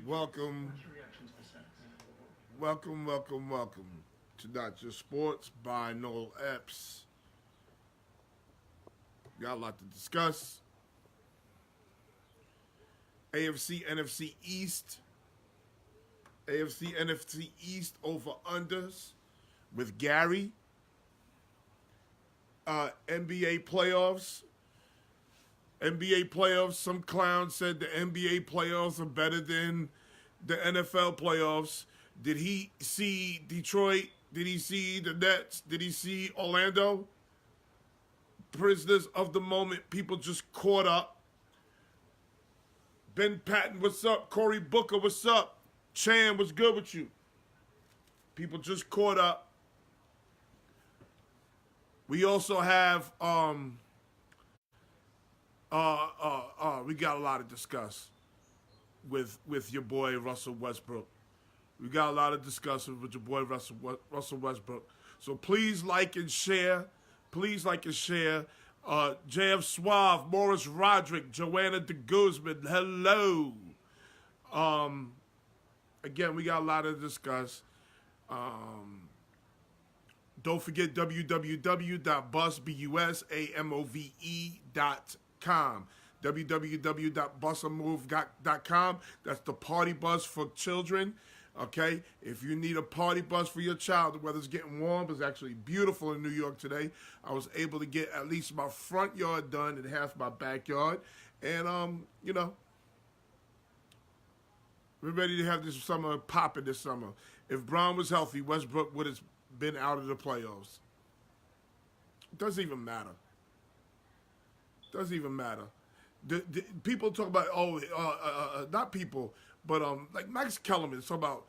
Welcome, welcome to Not Just Sports by Noel Epps. Got a lot to discuss. AFC, NFC East. AFC, NFC East over-unders with Gary. NBA playoffs. NBA playoffs. Some clown said the NBA playoffs are better than the NFL playoffs. Did he see Detroit? Did he see the Nets? Did he see Orlando? Prisoners of the moment. People just caught up. Ben Patton, what's up? Cory Booker, what's up? Chan, what's good with you? People just caught up. We also have we got a lot to discuss with your boy Russell Westbrook. We got a lot of discussion with your boy Russell Westbrook. So please like and share. Please like and share. JF Suave, Morris Roderick, Joanna de Guzman, hello. Again, we got a lot to discuss. Don't forget www.busmove.com. www.busamove.com. That's the party bus for children. Okay, if you need a party bus for your child, the weather's getting warm. It's actually beautiful in New York today. I was able to get at least my front yard done and half my backyard. And, we're ready to have this summer popping this summer. If Brown was healthy, Westbrook would have been out of the playoffs. It doesn't even matter. Doesn't even matter. People talk about, not people, but like Max Kellerman talk about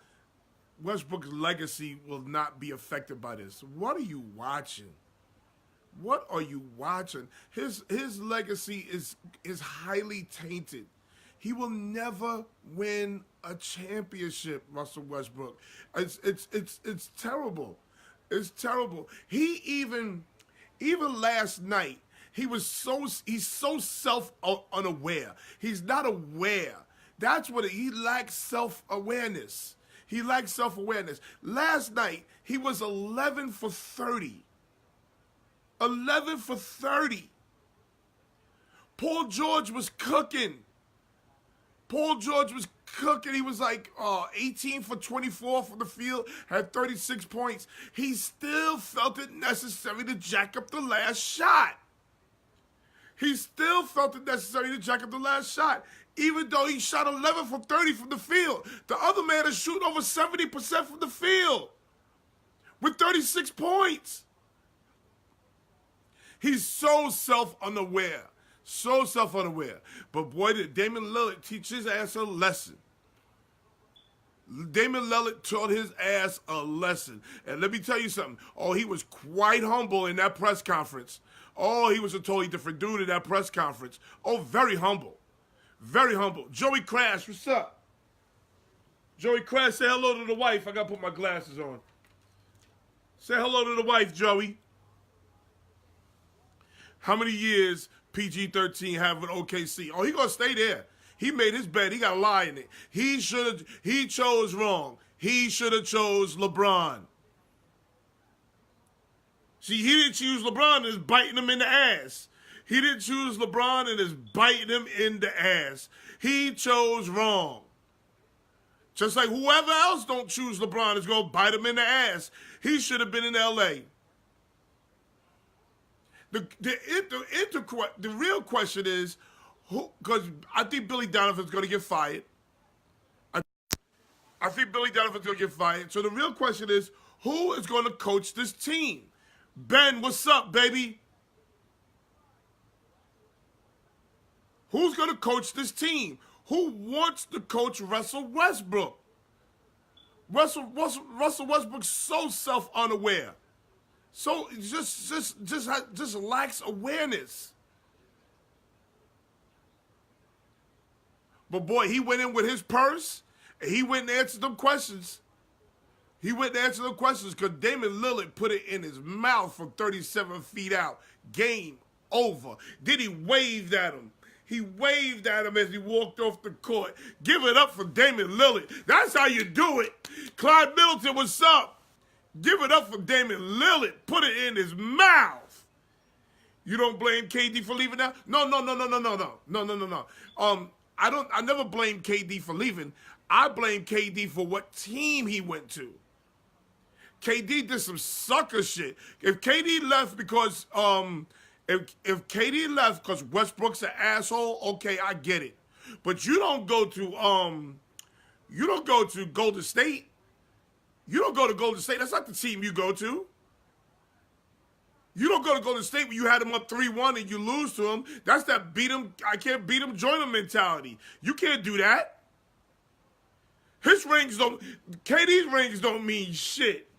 Westbrook's legacy will not be affected by this. What are you watching? What are you watching? His legacy is highly tainted. He will never win a championship, Russell Westbrook. It's terrible. It's terrible. He even last night, he's so self-unaware. He's not aware. That's what he lacks self-awareness. He lacks self-awareness. Last night, he was 11 for 30. 11 for 30. Paul George was cooking. He was like 18 for 24 from the field, had 36 points. He still felt it necessary to jack up the last shot. Even though he shot 11 for 30 from the field. The other man is shooting over 70% from the field with 36 points. He's so self-unaware. So self-unaware. But boy, did Damian Lillard teach his ass a lesson. Damian Lillard taught his ass a lesson. And let me tell you something. Oh, he was quite humble in that press conference. Oh, he was a totally different dude in that press conference. Oh, very humble. Very humble. Joey Crash, what's up? Joey Crash, say hello to the wife. I got to put my glasses on. Say hello to the wife, Joey. How many years PG-13 have with OKC? Oh, he going to stay there. He made his bed. He got a lie in it. He chose wrong. He should have chose LeBron. See, he didn't choose LeBron and is biting him in the ass. He didn't choose LeBron and is biting him in the ass. He chose wrong. Just like whoever else don't choose LeBron is going to bite him in the ass. He should have been in L.A. The real question is, who? Because I think Billy Donovan's going to get fired. I think Billy Donovan's going to get fired. So the real question is, who is going to coach this team? Ben, what's up, baby? Who's going to coach this team? Who wants to coach Russell Westbrook? Russell Westbrook's so self-unaware. So just lacks awareness. But boy, he went in with his purse and he went and answered them questions. Because Damian Lillard put it in his mouth from 37 feet out. Game over. Then he waved at him. He waved at him as he walked off the court. Give it up for Damian Lillard. That's how you do it. Clyde Middleton, what's up? Give it up for Damian Lillard. Put it in his mouth. You don't blame KD for leaving now? No. I never blame KD for leaving. I blame KD for what team he went to. KD did some sucker shit. If KD left because if KD left because Westbrook's an asshole, okay, I get it. But you don't go to Golden State. You don't go to Golden State. That's not the team you go to. You don't go to Golden State when you had them up 3-1 and you lose to them. That's that beat them, I can't beat them, join them mentality. You can't do that. KD's rings don't mean shit.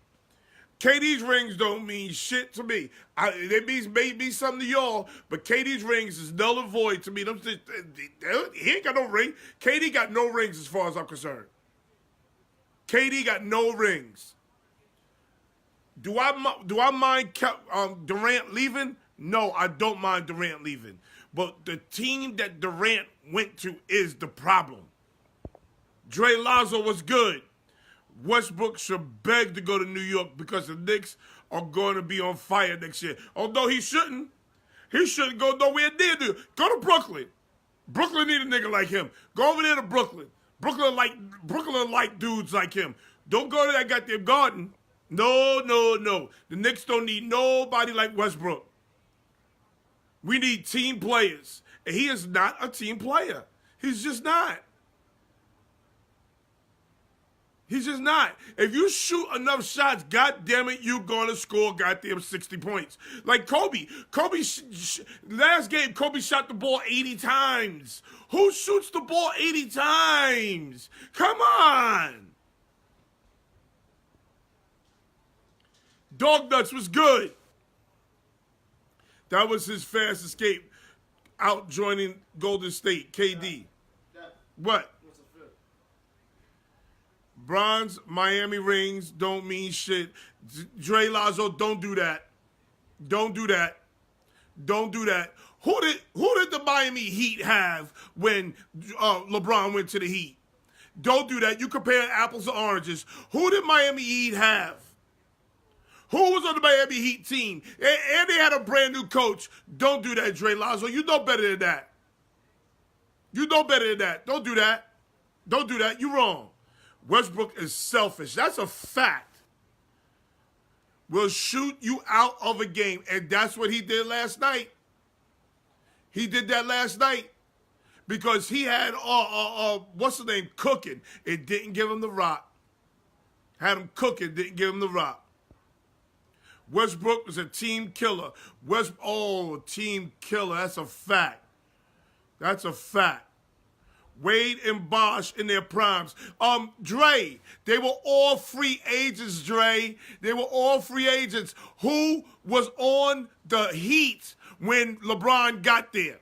KD's rings don't mean shit to me. They may be something to y'all, but KD's rings is null and void to me. He ain't got no ring. KD got no rings as far as I'm concerned. KD got no rings. Do I mind Durant leaving? No, I don't mind Durant leaving. But the team that Durant went to is the problem. Dre Lazo was good. Westbrook should beg to go to New York because the Knicks are going to be on fire next year. Although he shouldn't. He shouldn't go nowhere near New York. Go to Brooklyn. Brooklyn need a nigga like him. Go over there to Brooklyn. Brooklyn like dudes like him. Don't go to that goddamn Garden. No. The Knicks don't need nobody like Westbrook. We need team players. And he is not a team player. He's just not. He's just not. If you shoot enough shots, goddamn it, you're going to score goddamn 60 points. Like Kobe. Last game, Kobe shot the ball 80 times. Who shoots the ball 80 times? Come on. Dog Nuts was good. That was his fast escape out joining Golden State, KD. What? Bronze Miami rings don't mean shit. Dre Lazo, don't do that. Don't do that. Don't do that. Who did the Miami Heat have when LeBron went to the Heat? Don't do that. You compare apples to oranges. Who did Miami Heat have? Who was on the Miami Heat team? And they had a brand new coach. Don't do that, Dre Lazo. You know better than that. You know better than that. Don't do that. Don't do that. You're wrong. Westbrook is selfish. That's a fact. Will shoot you out of a game. And that's what he did last night. He did that last night. Because he had, what's the name, cooking. It didn't give him the rock. Had him cooking, didn't give him the rock. Westbrook was a team killer. Team killer. That's a fact. That's a fact. Wade and Bosh in their primes. Dre, they were all free agents, Dre. They were all free agents. Who was on the Heat when LeBron got there?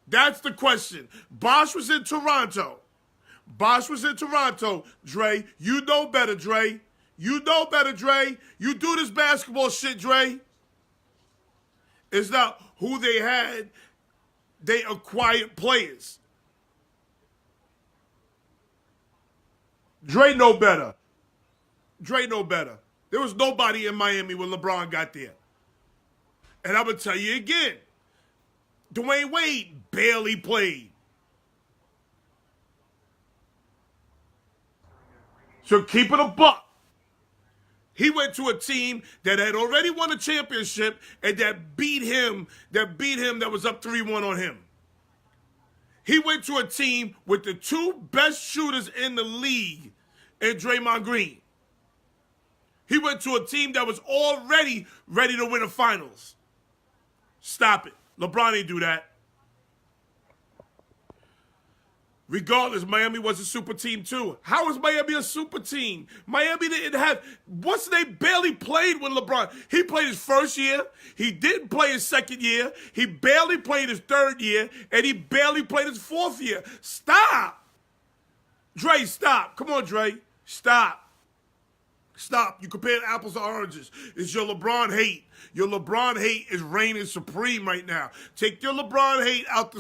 That's the question. Bosh was in Toronto. Bosh was in Toronto. Dre, you know better, Dre. You know better, Dre. You do this basketball shit, Dre. It's not who they had. They acquired players. Dre know better. Dre know better. There was nobody in Miami when LeBron got there. And I'm going to tell you again. Dwayne Wade barely played. So keep it a buck. He went to a team that had already won a championship and that beat him, that was up 3-1 on him. He went to a team with the two best shooters in the league and Draymond Green. He went to a team that was already ready to win the finals. Stop it. LeBron didn't do that. Regardless, Miami was a super team too. How was Miami a super team? Miami didn't have, they barely played when LeBron. He played his first year. He didn't play his second year. He barely played his third year. And he barely played his fourth year. Stop. Dre, stop. Come on, Dre. Stop. Stop. You comparing apples to oranges. It's your LeBron hate. Your LeBron hate is reigning supreme right now. Take your LeBron hate out the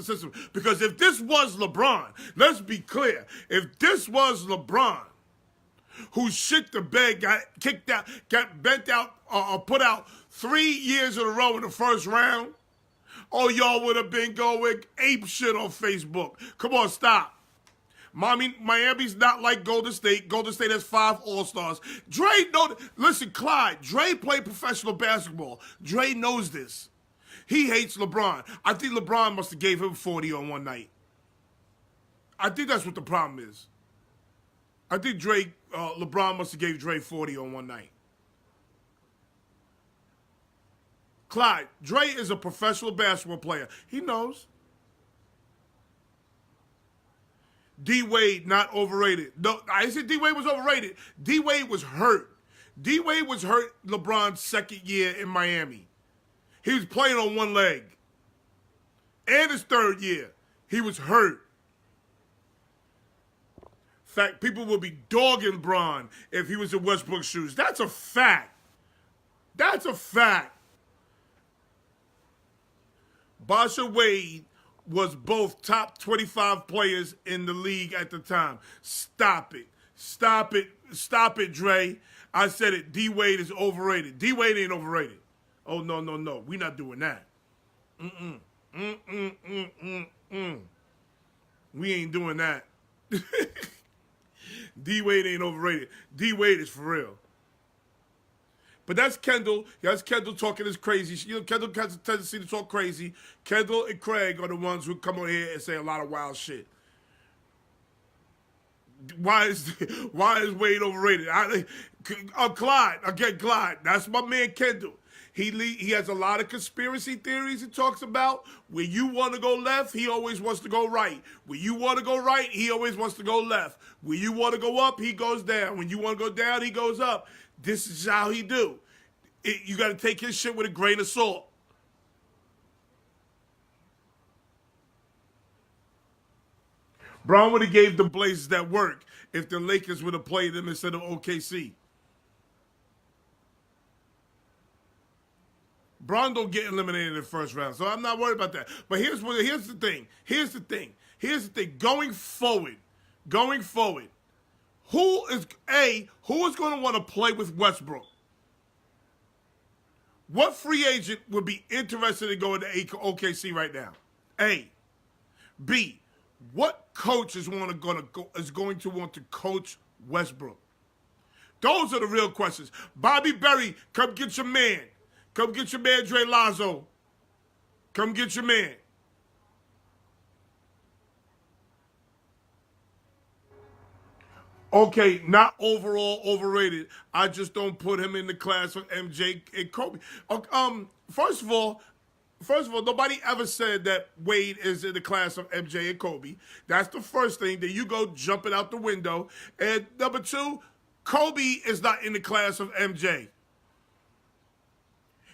system. Because if this was LeBron, let's be clear. If this was LeBron, who shit the bed, got kicked out, got bent out, or put out 3 years in a row in the first round, oh, y'all would have been going ape shit on Facebook. Come on, stop. Miami's not like Golden State. Golden State has 5 All-Stars. Listen, Clyde, Dre played professional basketball. Dre knows this. He hates LeBron. I think LeBron must have gave him 40 on one night. I think that's what the problem is. I think LeBron must have gave Dre 40 on one night. Clyde, Dre is a professional basketball player. He knows. D-Wade, not overrated. No, I didn't say D-Wade was overrated. D-Wade was hurt. D-Wade was hurt LeBron's second year in Miami. He was playing on one leg. And his third year, he was hurt. In fact, people would be dogging Bron if he was in Westbrook's shoes. That's a fact. That's a fact. Basha Wade was both top 25 players in the league at the time. Stop it. Stop it. Stop it, Dre. I said it. D-Wade is overrated. D-Wade ain't overrated. Oh, no, no, no. We not doing that. We ain't doing that. D-Wade ain't overrated. D-Wade is for real. But that's Kendall. That's Kendall talking this crazy. You know, Kendall has a tendency to talk crazy. Kendall and Craig are the ones who come on here and say a lot of wild shit. Why is Wade overrated? Clyde, again, Clyde. That's my man Kendall. He has a lot of conspiracy theories he talks about. When you want to go left, he always wants to go right. When you want to go right, he always wants to go left. When you want to go up, he goes down. When you want to go down, he goes up. This is how he do. You got to take his shit with a grain of salt. Brown would have gave the Blazers that work if the Lakers would have played them instead of OKC. Brown don't get eliminated in the first round, so I'm not worried about that. But here's the thing. Here's the thing. Going forward, who is going to want to play with Westbrook? What free agent would be interested in going to OKC right now? A. B. What coach is going to want to coach Westbrook? Those are the real questions. Bobby Berry, come get your man. Come get your man, Dre Lazo. Come get your man. Okay, not overall overrated. I just don't put him in the class of MJ and Kobe. First of all, nobody ever said that Wade is in the class of MJ and Kobe. That's the first thing. Then you go jumping out the window. And number two, Kobe is not in the class of MJ.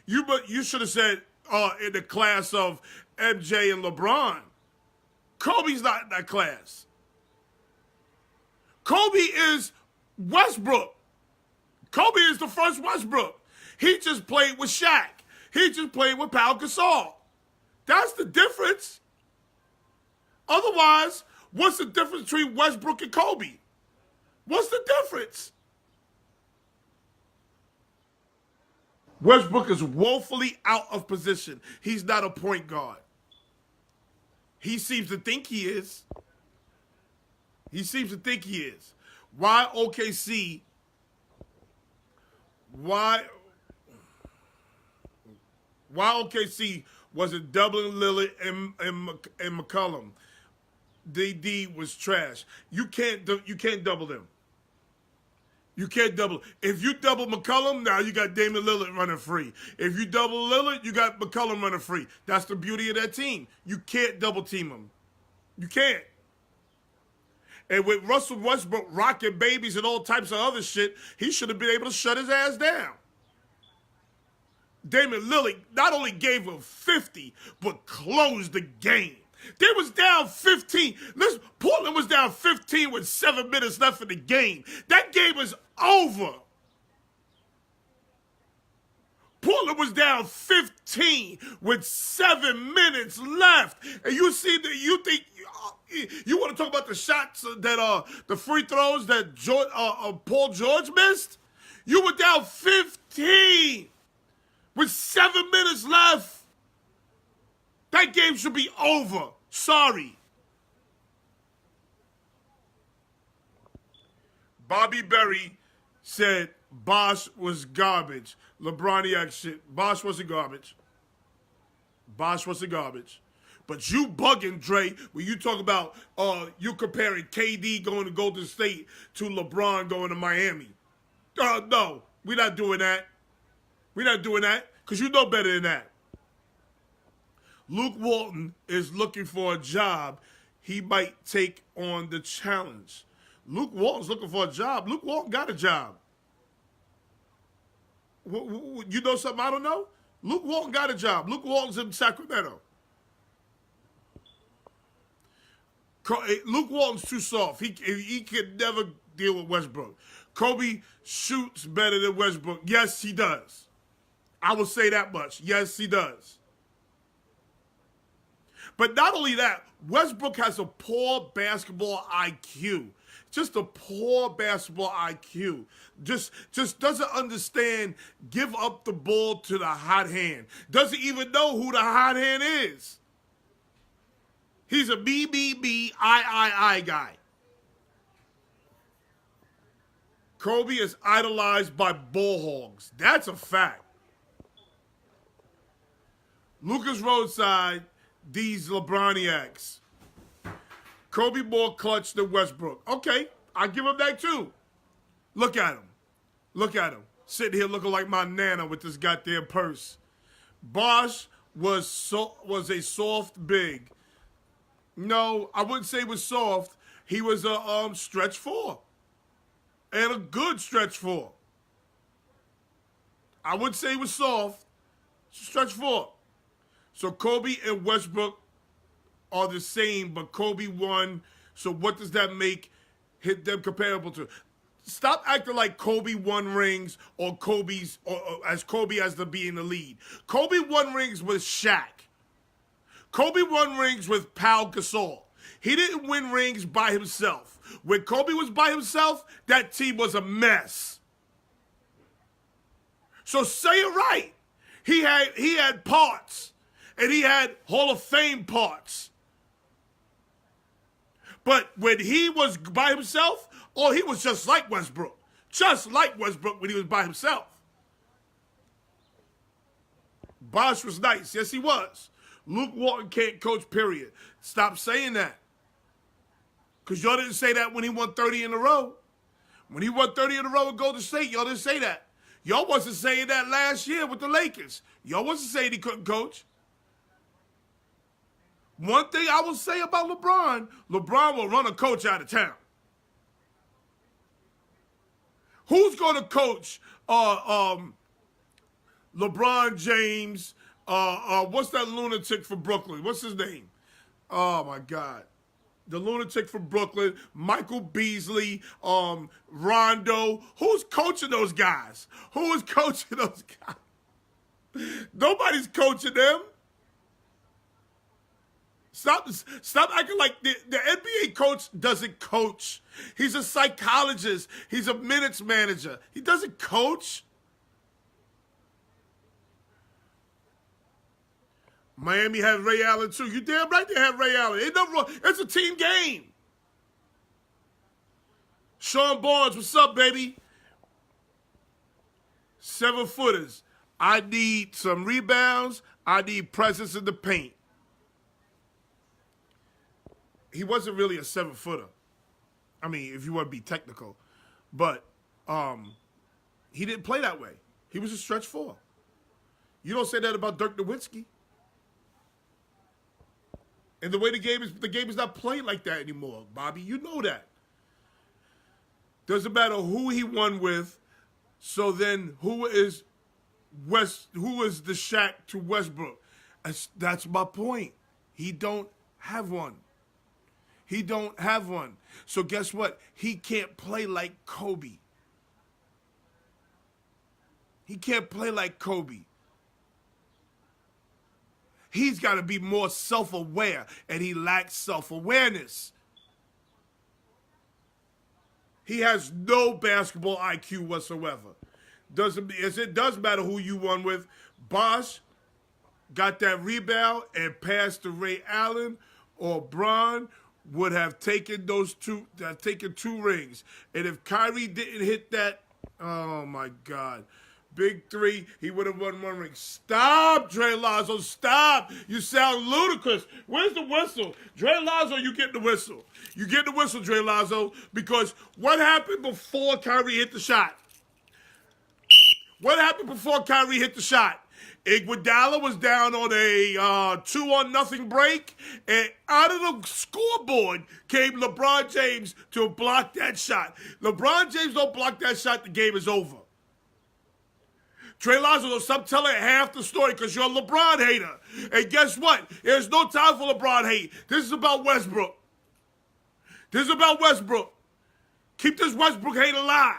You should have said in the class of MJ and LeBron. Kobe's not in that class. Kobe is Westbrook. Kobe is the first Westbrook. He just played with Shaq. He just played with Pau Gasol. That's the difference. Otherwise, what's the difference between Westbrook and Kobe? What's the difference? Westbrook is woefully out of position. He's not a point guard. He seems to think he is. Why OKC? Why OKC wasn't doubling Lillard and McCollum? DD was trash. You can't double them. You can't double. If you double McCollum, now you got Damian Lillard running free. If you double Lillard, you got McCollum running free. That's the beauty of that team. You can't double team them. You can't. And with Russell Westbrook rocking babies and all types of other shit, he should have been able to shut his ass down. Damian Lillard not only gave him 50, but closed the game. They was down 15. Portland was down 15 with 7 minutes left in the game. That game was over. Portland was down 15 with 7 minutes left, and you see that you think you want to talk about the shots that the free throws that Paul George missed? You were down 15 with 7 minutes left. That game should be over. Sorry. Bobby Berry said Bosh was garbage. LeBroniac shit. Bosh wasn't garbage. Bosh wasn't garbage. But you bugging, Dre, when you talk about you comparing KD going to Golden State to LeBron going to Miami. No, we're not doing that. We're not doing that because you know better than that. Luke Walton is looking for a job. He might take on the challenge. Luke Walton's looking for a job. Luke Walton got a job. You know something I don't know? Luke Walton got a job. Luke Walton's in Sacramento. Luke Walton's too soft. He could never deal with Westbrook. Kobe shoots better than Westbrook. Yes, he does. I will say that much. Yes, he does. But not only that, Westbrook has a poor basketball IQ. Just a poor basketball IQ. Just doesn't understand give up the ball to the hot hand. Doesn't even know who the hot hand is. He's a me, I guy. Kobe is idolized by ball hogs. That's a fact. Lucas Roadside, these LeBroniacs. Kobe more clutch than Westbrook. Okay, I give him that too. Look at him. Look at him. Sitting here looking like my nana with this goddamn purse. Bosh was a soft big. No, I wouldn't say he was soft. He was a stretch four. And a good stretch four. I wouldn't say he was soft. Stretch four. So Kobe and Westbrook are the same, but Kobe won. So what does that make them comparable to? Stop acting like Kobe won rings or as Kobe has to be in the lead. Kobe won rings with Shaq. Kobe won rings with Pau Gasol. He didn't win rings by himself. When Kobe was by himself, that team was a mess. So say it right. He had parts, and he had Hall of Fame parts. But when he was by himself, he was just like Westbrook. Just like Westbrook when he was by himself. Bosh was nice. Yes, he was. Luke Walton can't coach, period. Stop saying that. Because y'all didn't say that when he won 30 in a row. When he won 30 in a row with Golden State, y'all didn't say that. Y'all wasn't saying that last year with the Lakers. Y'all wasn't saying he couldn't coach. One thing I will say about LeBron will run a coach out of town. Who's going to coach LeBron James? What's that lunatic for Brooklyn? What's his name? Oh, my God. The lunatic from Brooklyn, Michael Beasley, Rondo. Who's coaching those guys? Who is coaching those guys? Nobody's coaching them. Stop acting like the NBA coach doesn't coach. He's a psychologist. He's a minutes manager. He doesn't coach. Miami has Ray Allen, too. You damn right they have Ray Allen. Ain't nothing wrong. It's a team game. Sean Barnes, what's up, baby? 7-footers. I need some rebounds. I need presence in the paint. He wasn't really a 7-footer. I mean, if you want to be technical. But he didn't play that way. He was a stretch four. You don't say that about Dirk Nowitzki. And the way the game is not played like that anymore, Bobby. You know that. Doesn't matter who he won with. So then who is the Shaq to Westbrook? That's my point. He don't have one. He don't have one. So guess what? He can't play like Kobe. He can't play like Kobe. He's got to be more self-aware, and he lacks self-awareness. He has no basketball IQ whatsoever. It does matter who you won with. Bosh got that rebound and passed to Ray Allen, or Bron would have taken two rings. And if Kyrie didn't hit that, oh my God, big three, he would have won one ring. Stop, Dre Lazo, stop. You sound ludicrous. Where's the whistle? Dre Lazo, you get the whistle. You get the whistle, Dre Lazo, because what happened before Kyrie hit the shot? What happened before Kyrie hit the shot? Iguodala was down on a 2-0 break, and out of the scoreboard came LeBron James to block that shot. LeBron James don't block that shot, the game is over. Trey Lazo, stop telling half the story because you're a LeBron hater. And guess what? There's no time for LeBron hate. This is about Westbrook. This is about Westbrook. Keep this Westbrook hate alive.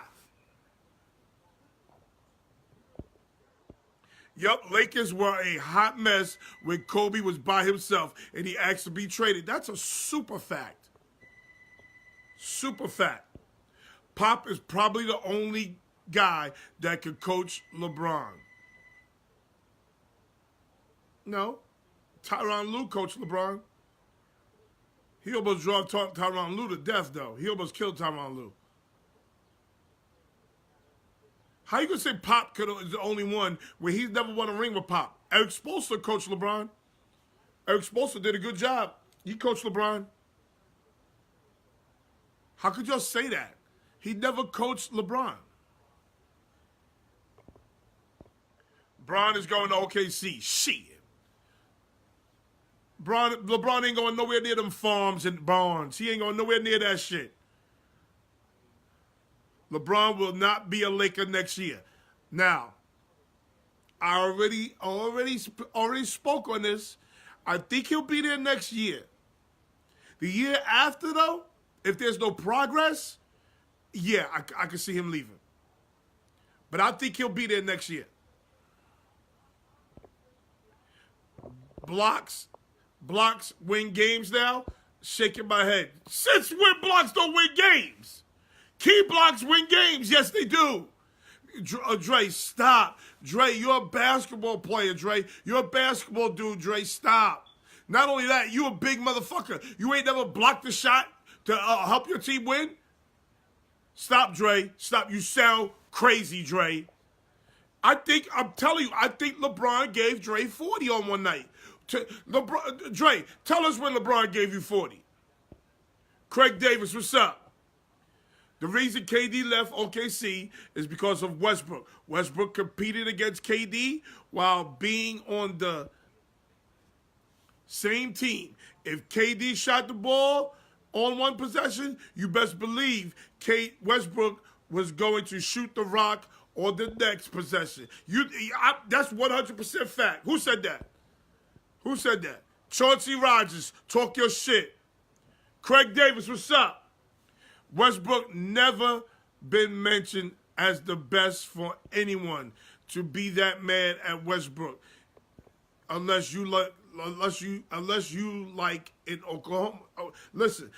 Yup, Lakers were a hot mess when Kobe was by himself and he asked to be traded. That's a super fact. Super fact. Pop is probably the only guy that could coach LeBron. No. Tyronn Lue coached LeBron. He almost drove Tyronn Lue to death, though. He almost killed Tyronn Lue. How you gonna say Pop is the only one when he's never won a ring with Pop? Eric Spoelstra coached LeBron. Eric Spoelstra did a good job. He coached LeBron. How could y'all say that? He never coached LeBron. LeBron is going to OKC. Shit. LeBron ain't going nowhere near them farms and barns. He ain't going nowhere near that shit. LeBron will not be a Laker next year. Now, I already spoke on this. I think he'll be there next year. The year after, though, if there's no progress, yeah, I can see him leaving. But I think he'll be there next year. Blocks win games now? Shaking my head. Since when blocks don't win games? Key blocks win games. Yes, they do. Dre, stop. Dre, you're a basketball player, Dre. You're a basketball dude, Dre. Stop. Not only that, you a big motherfucker. You ain't never blocked a shot to help your team win? Stop, Dre. Stop. You sound crazy, Dre. I'm telling you, I think LeBron gave Dre 40 on one night. Dre, tell us when LeBron gave you 40. Craig Davis, what's up? The reason KD left OKC is because of Westbrook. Westbrook competed against KD while being on the same team. If KD shot the ball on one possession, you best believe Westbrook was going to shoot the rock on the next possession. That's 100% fact. Who said that? Who said that? Chauncey Rogers, talk your shit. Craig Davis, what's up? Westbrook never been mentioned as the best for anyone to be that mad at Westbrook, unless you like in Oklahoma. Oh, listen,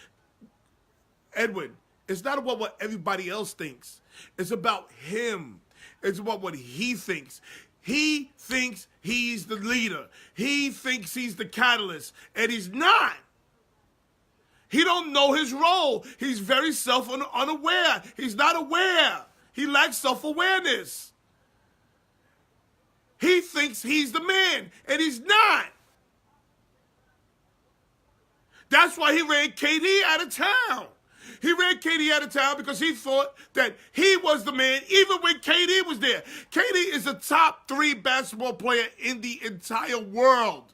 Edwin, it's not about what everybody else thinks. It's about him. It's about what he thinks. He thinks he's the leader. He thinks he's the catalyst, and he's not. He don't know his role. He's very unaware. He's not aware. He lacks self-awareness. He thinks he's the man, and he's not. That's why he ran KD out of town. He ran KD out of town because he thought that he was the man, even when KD was there. KD is a top 3 basketball player in the entire world.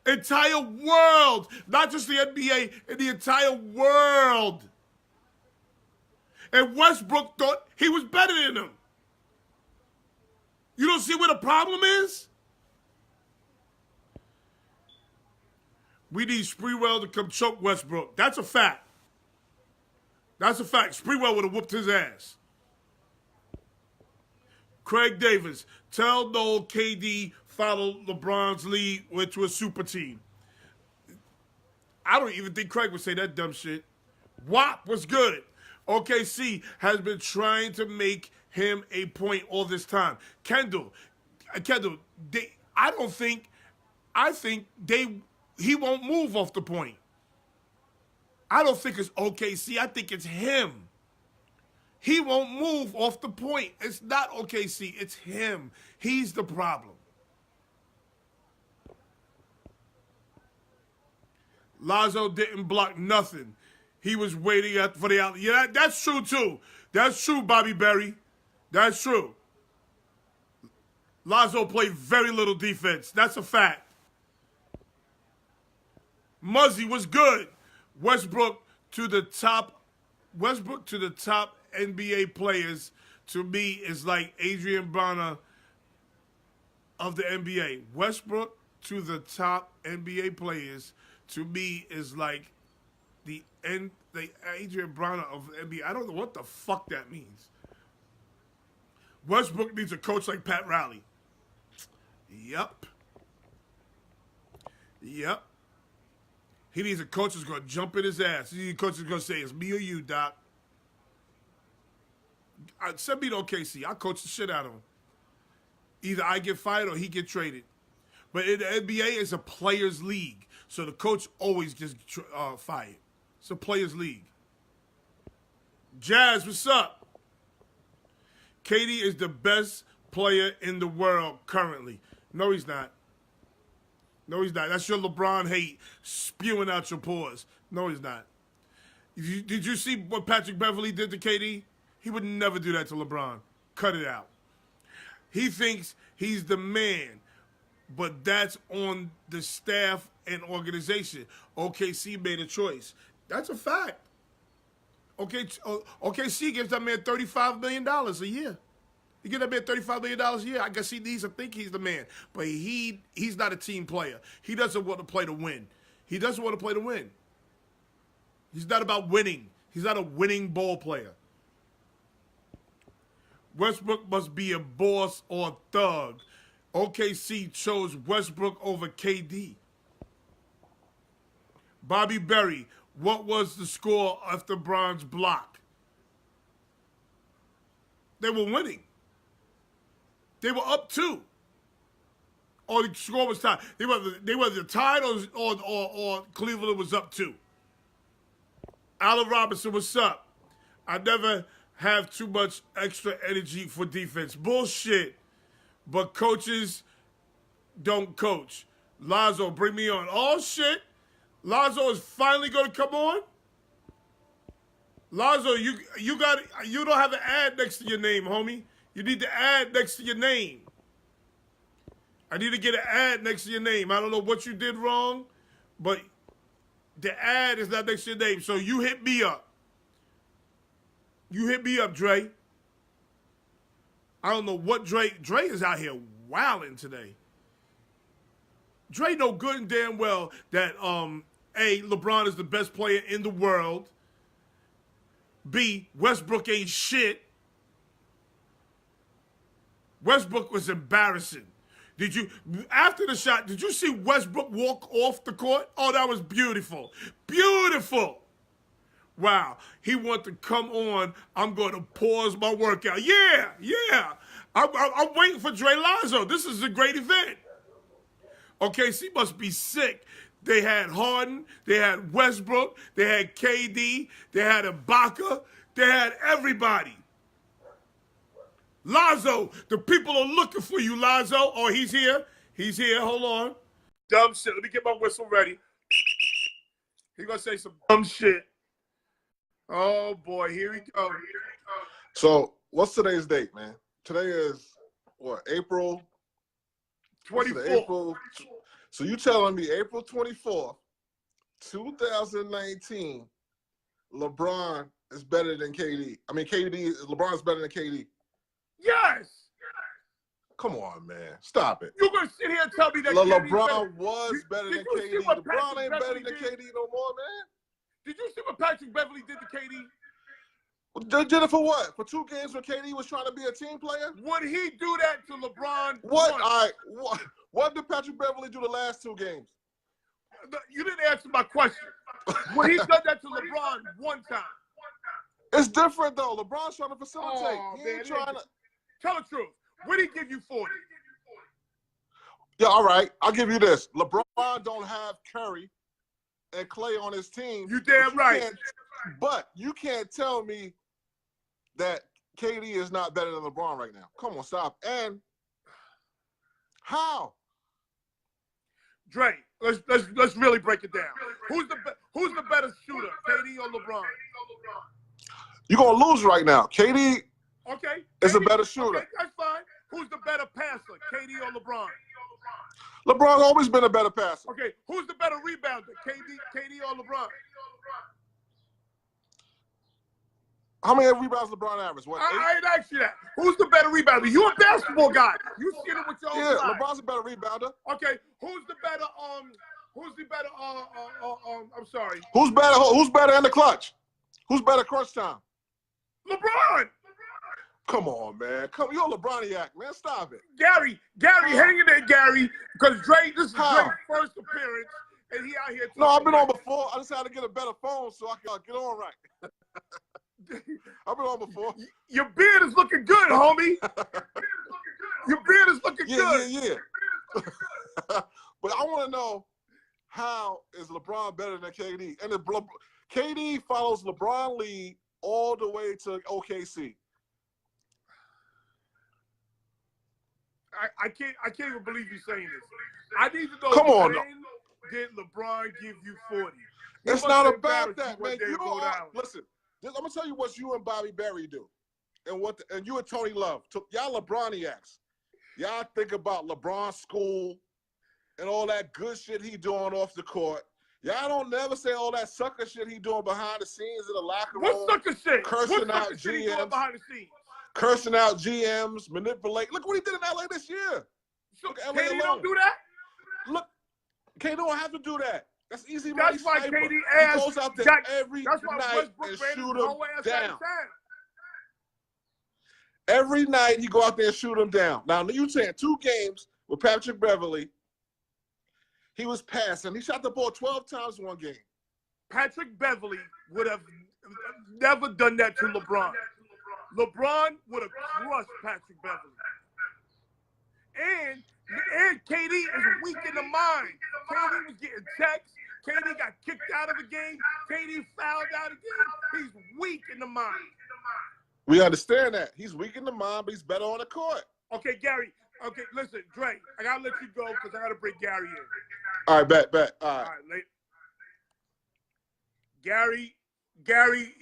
Entire world. Not just the NBA, in the entire world. And Westbrook thought he was better than him. You don't see what the problem is? We need Sprewell to come choke Westbrook. That's a fact. That's a fact. Sprewell would have whooped his ass. Craig Davis, tell Noel KD follow LeBron's lead to a super team. I don't even think Craig would say that dumb shit. WAP was good. OKC has been trying to make him a point all this time. Kendall, I think he won't move off the point. I don't think it's OKC. I think it's him. He won't move off the point. It's not OKC. It's him. He's the problem. Lonzo didn't block nothing. He was waiting for the out. Yeah, that's true too. That's true, Bobby Berry. That's true. Lonzo played very little defense. That's a fact. Muzzy was good. Westbrook to the top NBA players, to me, is like Adrian Bronner of the NBA. Westbrook to the top NBA players, to me, is like the Adrian Bronner of the NBA. I don't know what the fuck that means. Westbrook needs a coach like Pat Riley. Yep. He needs a coach that's going to jump in his ass. He needs a coach that's going to say, it's me or you, Doc. Send me to OKC. I'll coach the shit out of him. Either I get fired or he get traded. But in the NBA, it's a players' league. So the coach always gets fired. It's a players' league. Jazz, what's up? KD is the best player in the world currently. No, he's not. No, he's not. That's your LeBron hate spewing out your pores. No, he's not. Did you see what Patrick Beverley did to KD? He would never do that to LeBron. Cut it out. He thinks he's the man, but that's on the staff and organization. OKC made a choice. That's a fact. OKC gives that man $35 million a year. You get that man $35 million a year. I guess he needs to think he's the man. But he's not a team player. He doesn't want to play to win. He doesn't want to play to win. He's not about winning. He's not a winning ball player. Westbrook must be a boss or a thug. OKC chose Westbrook over KD. Bobby Berry, what was the score after Bron's block? They were winning. They were up 2. Or the score was tied. They were tied or Cleveland was up 2. Allen Robinson, what's up? I never have too much extra energy for defense. Bullshit. But coaches don't coach. Lonzo, bring me on. Oh, shit. Lonzo is finally going to come on? Lonzo, you don't have an ad next to your name, homie. You need to add next to your name. I need to get an ad next to your name. I don't know what you did wrong, but the ad is not next to your name. So you hit me up. You hit me up, Dre. I don't know what Dre is out here wilding today. Dre know good and damn well that A, LeBron is the best player in the world. B, Westbrook ain't shit. Westbrook was embarrassing. After the shot, did you see Westbrook walk off the court? Oh, that was beautiful. Beautiful. Wow. He wanted to come on. I'm going to pause my workout. Yeah. I'm waiting for Dre Lonzo. This is a great event. OKC must be sick. They had Harden. They had Westbrook. They had KD. They had Ibaka. They had everybody. Lonzo, the people are looking for you, Lonzo. Oh, he's here. He's here. Hold on. Dumb shit. Let me get my whistle ready. He's going to say some dumb shit. Oh, boy. Here we go. So, what's today's date, man? Today is, what, April? 24th. So, you telling me April 24th, 2019, LeBron is better than KD. I mean, LeBron's better than KD. Yes. Come on, man. Stop it. You're going to sit here and tell me that LeBron was better than KD. LeBron ain't better than KD no more, man. Did you see what Patrick Beverley did to KD? They did it for what? For 2 games when KD was trying to be a team player? Would he do that to LeBron? What? once? All right. What did Patrick Beverly do the last 2 games? You didn't answer my question. Would he done that to LeBron one time? It's different though. LeBron's trying to facilitate. Oh, He ain't man, trying to. Tell the truth. Would he give you 40? Yeah, all right. I'll give you this. LeBron don't have Curry and Clay on his team. You damn right. But you can't tell me that KD is not better than LeBron right now. Come on, stop. And how? Dre, let's really break it down. Who's the better shooter, KD or LeBron? You're gonna lose right now. KD is a better shooter. Okay, that's fine. Who's the better passer, KD or LeBron? LeBron's always been a better passer. Okay, who's the better rebounder, KD or LeBron? How many rebounds LeBron average? What? I ain't asked you that. Who's the better rebounder? You a basketball guy. You skin it with your own side. LeBron's a better rebounder. Okay, who's the better I'm sorry. Who's better in the clutch? Who's better crunch time? LeBron. Come on, man. You're a LeBroniac, man. Stop it. Gary, hang in there, Gary. Because this is Dre's first appearance, and he out here talking. No, I've been on before. I just had to get a better phone so I can get on right. I've been on before. Your beard is looking good, homie. Your beard is looking good. Yeah. But I want to know, how is LeBron better than KD? And KD follows LeBron lead all the way to OKC. I can't even believe you're saying this. I need to know. Come on, when did LeBron give you 40? It's not about that, man. Listen. I'm gonna tell you what you and Bobby Berry do, and you and Tony Love. Y'all LeBroniacs. Y'all think about LeBron's school and all that good shit he doing off the court. Y'all don't never say all that sucker shit he doing behind the scenes in the locker room. What sucker shit? Cursing out shit he doing GMs. Behind the scenes? Cursing out GMs, manipulate. Look what he did in LA this year. So LA KD don't do that? Look, KD don't have to do that. That's easy money. That's why sniper. KD He goes out there every night and shoot him down. Every night he go out there and shoot him down. Now you saying 2 games with Patrick Beverly, he was passing. He shot the ball 12 times in 1 game. Patrick Beverly would have never done that to LeBron. LeBron would have crushed Patrick Beverly. And KD is weak in the mind. KD was getting texts. KD got kicked out of the game. KD fouled out of the game. He's weak in the mind. We understand that. He's weak in the mind, but he's better on the court. Okay, Gary. Okay, listen, Dre, I got to let you go because I got to bring Gary in. All right, bet. All right. Gary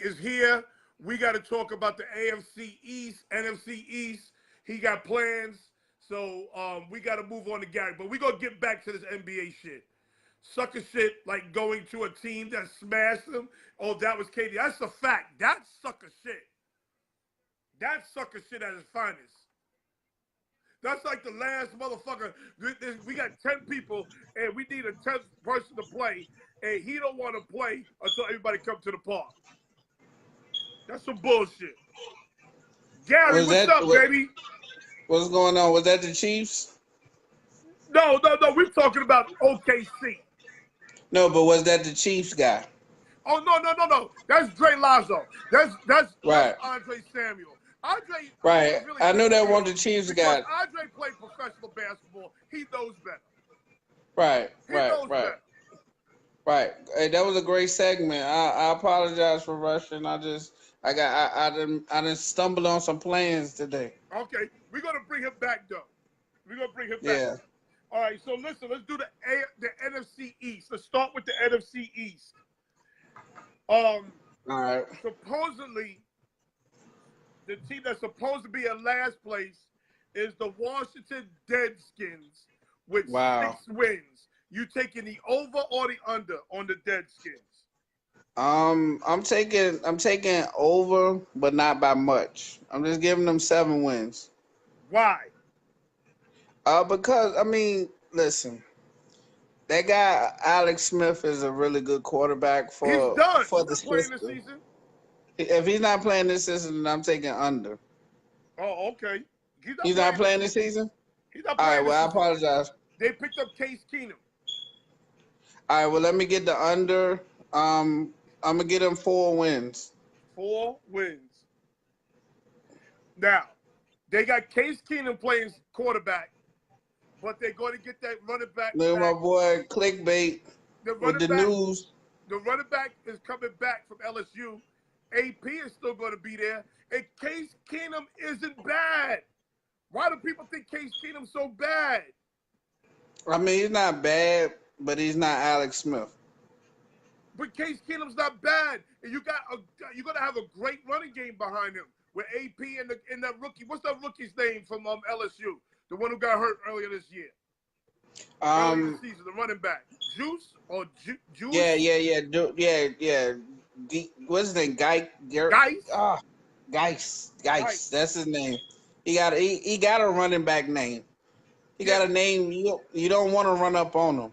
is here. We got to talk about the AFC East, NFC East. He got plans. So we got to move on to Gary. But we're going to get back to this NBA shit. Sucker shit like going to a team that smashed them. Oh, that was KD. That's a fact. That's sucker shit. That's sucker shit at its finest. That's like the last motherfucker. We got 10 people, and we need a 10th person to play, and he don't want to play until everybody come to the park. That's some bullshit. Gary, what's up, baby? What's going on? Was that the Chiefs? No. We're talking about OKC. No, but was that the Chiefs guy? Oh, no. That's Dre Lazo. That's right. Andre Samuel. Andre, right. Really I knew that one of the Chiefs guys. Andre played professional basketball. He knows better. Right. Better. Hey, that was a great segment. I apologize for rushing. I didn't stumble on some plans today. Okay, we're gonna bring him back though. Yeah. All right. So listen, let's do the NFC East. Let's start with the NFC East. All right. Supposedly, the team that's supposed to be in last place is the Washington Deadskins with 6 wins. You taking the over or the under on the Deadskins? I'm taking over, but not by much. I'm just giving them 7 wins. Why? Because I mean, listen, that guy Alex Smith is a really good quarterback for the system. Season. If he's not playing this season, then I'm taking under. Oh, okay. He's not playing this season? He's not All playing right, well, I this season. apologize. They picked up Case Keenum. All right, well, let me get the under. I'm going to get him 4 wins. 4 wins. Now, they got Case Keenum playing quarterback, but they're going to get that running back. Look at my boy Clickbait with the news. The running back is coming back from LSU. AP is still going to be there. And Case Keenum isn't bad. Why do people think Case Keenum's so bad? I mean, he's not bad, but he's not Alex Smith. But Case Keenum's not bad. And you're going to have a great running game behind him with AP and that rookie. What's that rookie's name from LSU? The one who got hurt earlier this year. Earlier this season, the running back. Juice or Juice? Yeah. What's his name? Geis? Geis. That's his name. He got a running back name. He got a name you don't want to run up on him.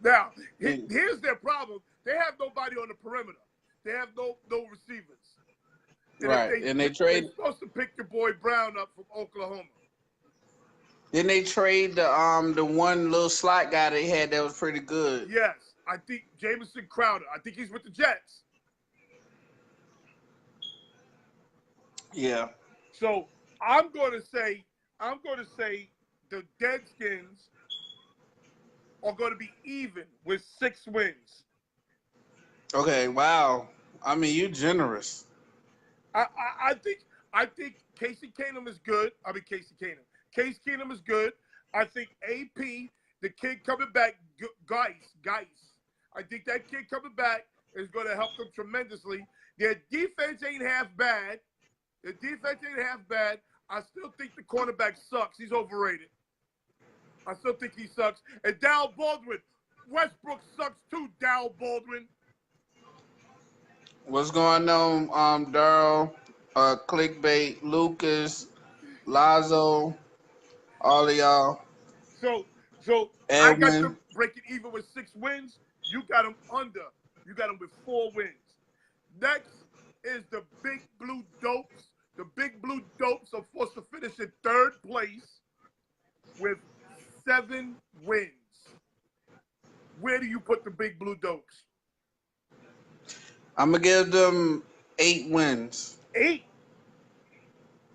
Now, here's their problem. They have nobody on the perimeter. They have no receivers. And they trade. They're supposed to pick your boy Brown up from Oklahoma. Then they trade the one little slot guy they had that was pretty good. Yes, I think Jamison Crowder. I think he's with the Jets. Yeah. So I'm going to say the Deadskins are going to be even with 6 wins. Okay. Wow. I mean, you're generous. I think Casey Keenum is good. Case Keenum is good. I think AP, the kid coming back, Geis. I think that kid coming back is going to help them tremendously. Their defense ain't half bad. I still think the cornerback sucks. He's overrated. I still think he sucks. And Dow Baldwin. Westbrook sucks too, Dow Baldwin. What's going on, Daryl, Clickbait, Lucas, Lazo, all of y'all. So Edwin. I got them breaking even with 6 wins. You got them under. You got them with 4 wins. Next is the Big Blue Dopes. The Big Blue Dopes are forced to finish in 3rd place with 7 wins. Where do you put the Big Blue Dopes? I'm going to give them 8 wins. 8?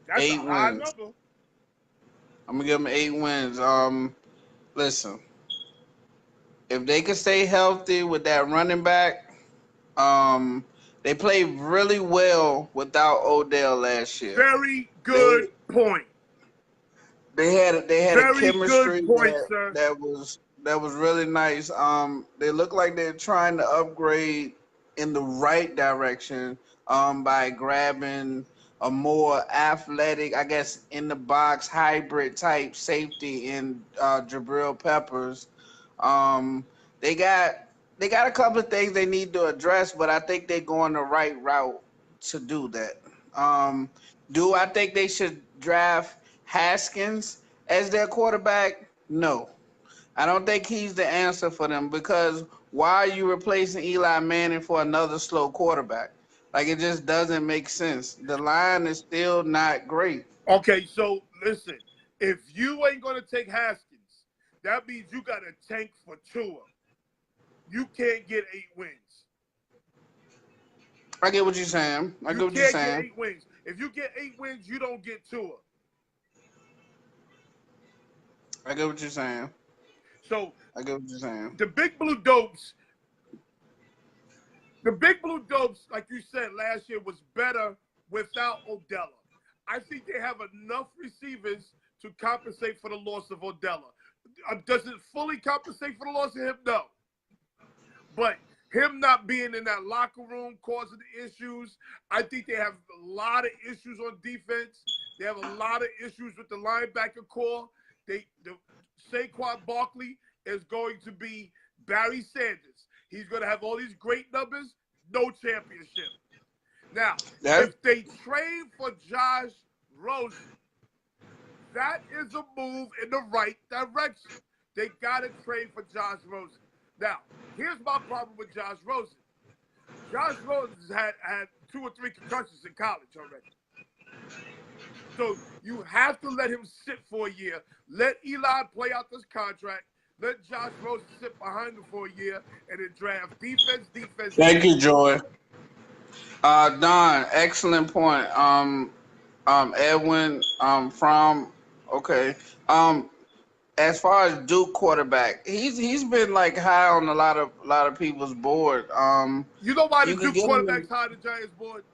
That's 8 a high wins. number. I'm going to give them 8 wins. Listen, if they can stay healthy with that running back, they played really well without Odell last year. Very good point. They had a chemistry point, that was really nice. They look like they're trying to upgrade in the right direction by grabbing a more athletic, I guess, in the box hybrid type safety in Jabril Peppers. They got a couple of things they need to address, but I think they're going the right route to do that. Do I think they should draft Haskins as their quarterback? No. I don't think he's the answer for them, because why are you replacing Eli Manning for another slow quarterback? Like, it just doesn't make sense. The line is still not great. Okay, so listen, if you ain't going to take Haskins, that means you got to tank for Tua. You can't get 8 wins. I get what you're saying. I get what you're saying. Get 8 wins. If you get 8 wins, you don't get Tua. I get what you're saying. So I get what you're saying. The Big Blue Dopes, like you said, last year was better without Odella. I think they have enough receivers to compensate for the loss of Odella. Does it fully compensate for the loss of him? No. But him not being in that locker room causing the issues, I think they have a lot of issues on defense. They have a lot of issues with the linebacker core. Saquon Barkley is going to be Barry Sanders. He's going to have all these great numbers, no championship. Now, if they trade for Josh Rosen, that is a move in the right direction. They got to trade for Josh Rosen. Now, here's my problem with Josh Rosen. Josh Rosen had 2 or 3 concussions in college already. So you have to let him sit for a year. Let Eli play out this contract. Let Josh Rosen sit behind him for a year and then draft defense. Thank you, Joy. Don, excellent point. Edwin, okay. As far as Duke quarterback, he's been like high on a lot of people's board. You know why the you could Duke get quarterback's high on the Giants board?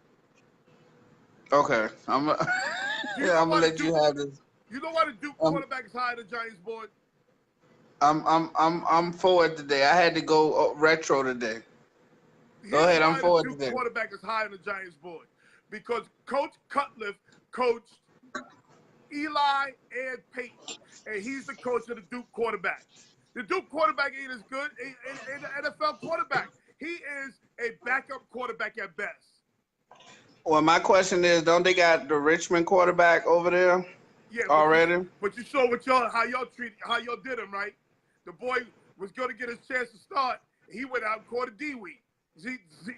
Okay, I'm gonna let you have this. You know why the Duke quarterback is high on the Giants board? I'm forward today. I had to go retro today. Go ahead, I'm forward today. The Duke quarterback is high on the Giants board because Coach Cutcliffe coached Eli and Peyton, and he's the coach of the Duke quarterback. The Duke quarterback ain't as good in the NFL quarterback. He is a backup quarterback at best. Well, my question is, don't they got the Richmond quarterback over there? Yeah, already. But you saw how y'all did him, right? The boy was going to get his chance to start. He went out and caught a D-weed.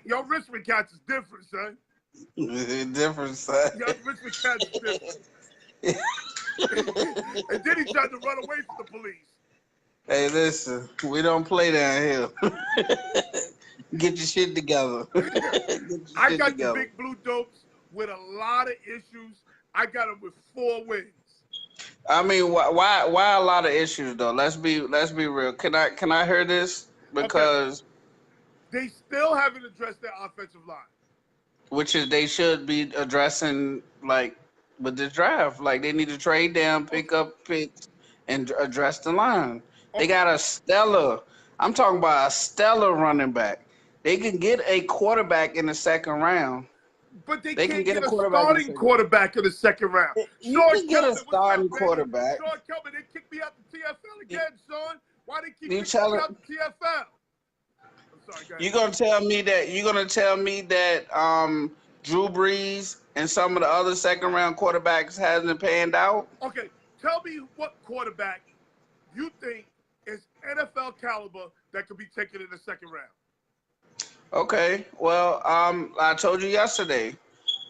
Your Richmond catch is different, son. Different, son. Your Richmond catch is different. And then he tried to run away from the police. Hey, listen, we don't play down here. Get your shit together. I got the Big Blue Dopes with a lot of issues. I got them with 4 wins. I mean, why a lot of issues though? Let's be real. Can I hear this? Because they still haven't addressed their offensive line, which is they should be addressing like with the draft. Like they need to trade down, pick up picks, and address the line. They got a stellar. I'm talking about a stellar running back. They can get a quarterback in the 2nd round. But they can't get a starting quarterback in the 2nd round. You can get a starting quarterback. Sean Kelvin, they kicked me out the TFL again, Sean. Why they keep kicking me out the TFL? I'm sorry, guys. You're gonna tell me that Drew Brees and some of the other 2nd round quarterbacks hasn't panned out? Okay, tell me what quarterback you think is NFL caliber that could be taken in the 2nd round. Okay, well, I told you yesterday,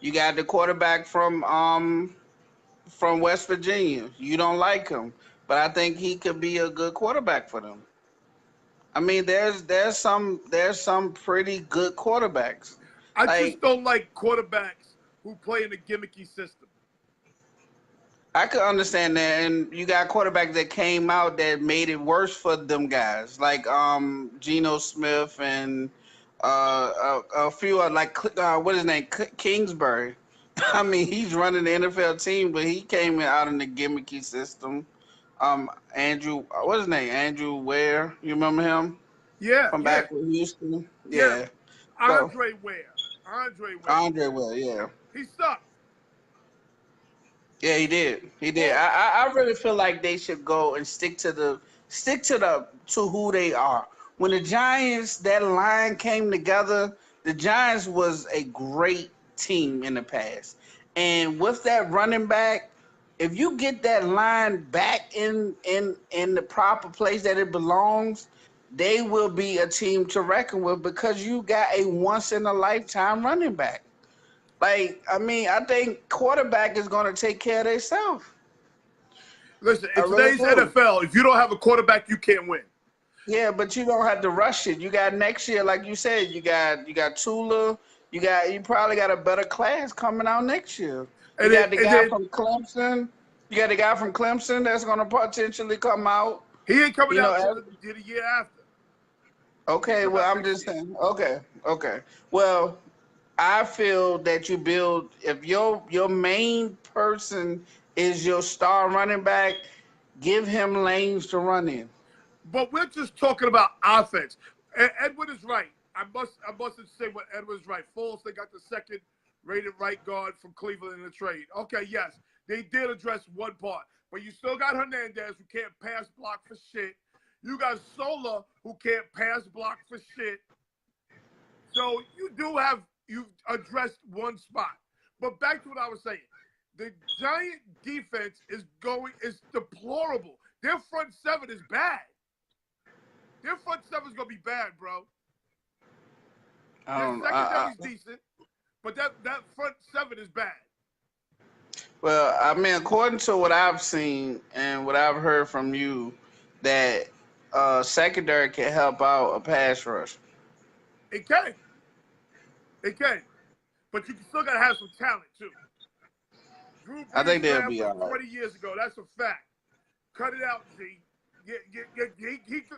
you got the quarterback from West Virginia. You don't like him, but I think he could be a good quarterback for them. I mean, there's some pretty good quarterbacks. I just don't like quarterbacks who play in a gimmicky system. I could understand that, and you got quarterbacks that came out that made it worse for them guys, like Geno Smith and a few like what is his name, Kingsbury. I mean, he's running the NFL team, but he came out in the gimmicky system. Andrew, what's his name? Andrew Ware. You remember him? Yeah. From back with Houston. Yeah. Andre Ware. Andre Ware. Yeah. He sucked. Yeah, he did. He did. I really feel like they should go and stick to who they are. When the Giants, that line came together, the Giants was a great team in the past. And with that running back, if you get that line back in the proper place that it belongs, they will be a team to reckon with because you got a once-in-a-lifetime running back. Like, I mean, I think quarterback is going to take care of themselves. Listen, in today's NFL, if you don't have a quarterback, you can't win. Yeah, but you don't have to rush it. You got next year, like you said, you got Tula. You probably got a better class coming out next year. You got the guy from Clemson. You got the guy from Clemson that's going to potentially come out. He ain't coming out until the year after. Okay, well, I'm just saying. Okay. Well, I feel that you build, if your main person is your star running back, give him lanes to run in. But we're just talking about offense. Edward is right. I must say what Edward is right. Foles, they got the 2nd-rated right guard from Cleveland in the trade. Okay, yes, they did address one part. But you still got Hernandez, who can't pass block for shit. You got Sola, who can't pass block for shit. So you've addressed one spot. But back to what I was saying. The Giant defense is deplorable. Their front 7 is bad. Their front 7 is going to be bad, bro. Their secondary's decent, but that front seven is bad. Well, I mean, according to what I've seen and what I've heard from you, that secondary can help out a pass rush. It can. It can. But you still got to have some talent, too. Drew I think Brees they'll ran be for all right. 20 years ago. That's a fact. Cut it out, G.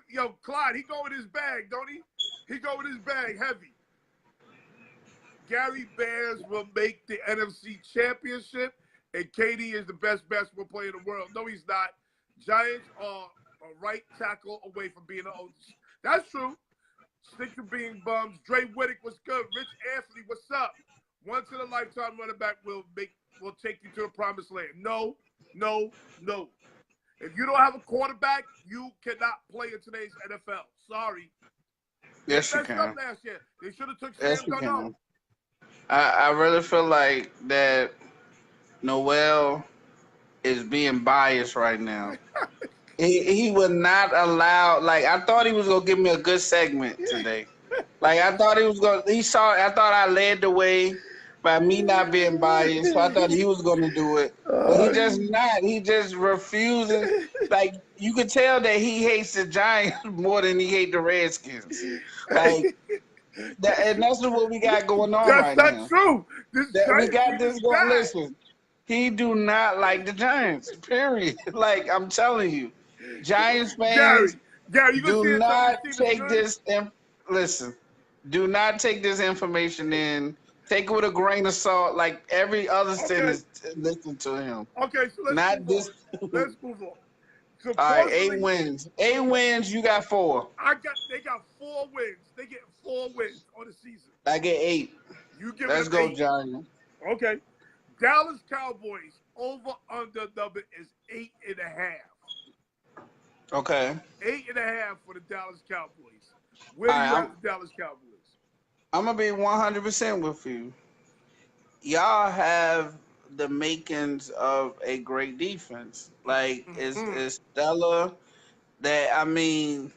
Yo, Clyde, he go with his bag, don't he? He go with his bag heavy. Gary Bears will make the NFC Championship, and KD is the best basketball player in the world. No, he's not. Giants are a right tackle away from being an OG. That's true. Stick to being bums. Dre Whittick was good. Rich Anthony, what's up? Once in a lifetime running back will take you to the promised land. No, no, no. If you don't have a quarterback, you cannot play in today's NFL. Sorry. Yes, They you messed up can. last year. They should have took Yes, Sam you Darnold. can. I really feel like that Noel is being biased right now. He would not allow. Like, I thought he was gonna give me a good segment today. Like, I thought he was gonna. I thought I led the way by me not being biased. So I thought he was gonna do it, but he just not. He just refuses. Like, you could tell that he hates the Giants more than he hates the Redskins. Like that, and that's what we got going on That's right not now. true. This We Giants got team this is going. bad. Listen, he do not like the Giants. Period. Like, I'm telling you, Giants fans. Gary, you gonna Do see some of not this team is take good? this. Listen, do not take this information in. Take it with a grain of salt, like every other sentence. Listen to him. Okay, so let's Not move this. on. Let's move on. All right, 8 Supposedly, wins. 8 wins. You got 4. they got 4 wins. They get 4 wins on the season. I get 8. You give Let's it go, 8. Giants. Okay. Dallas Cowboys over under number is 8.5. Okay. 8.5 for the Dallas Cowboys. Where do you have the Dallas Cowboys? I'm gonna be 100% with you. Y'all have the makings of a great defense. Like, it's stellar. That, I mean,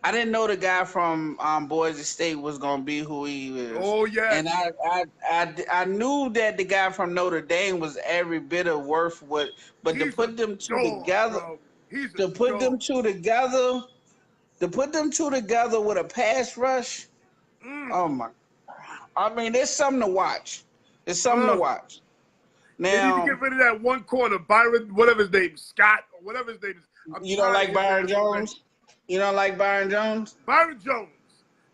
I didn't know the guy from Boise State was gonna be who he is. Oh yeah. And I knew that the guy from Notre Dame was every bit of worth what, but to put them two together, to put them two together with a pass rush. Oh my! I mean, there's something to watch. It's something to watch. Now, they need to get rid of that one corner, Byron, whatever his name, Scott, or whatever his name is. You don't like Byron Jones? You don't like Byron Jones? Byron Jones.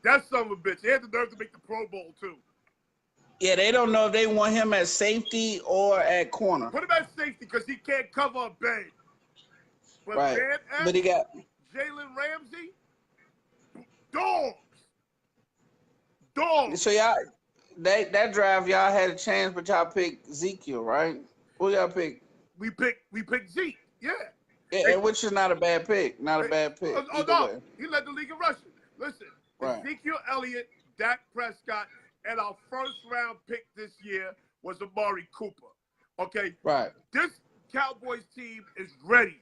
That son of a bitch. He had the nerve to make the Pro Bowl, too. Yeah, they don't know if they want him at safety or at corner. Put him at safety because he can't cover a bang. But right. Van But he got Jalen Ramsey, dogs. So y'all, that drive, y'all had a chance, but y'all picked Ezekiel, right? Who y'all pick? We picked Zeke, yeah. Yeah, which is not a bad pick. Not a bad pick. Oh no, he led the league in rushing. Listen, right. Ezekiel Elliott, Dak Prescott, and our first round pick this year was Amari Cooper. Okay? Right. This Cowboys team is ready.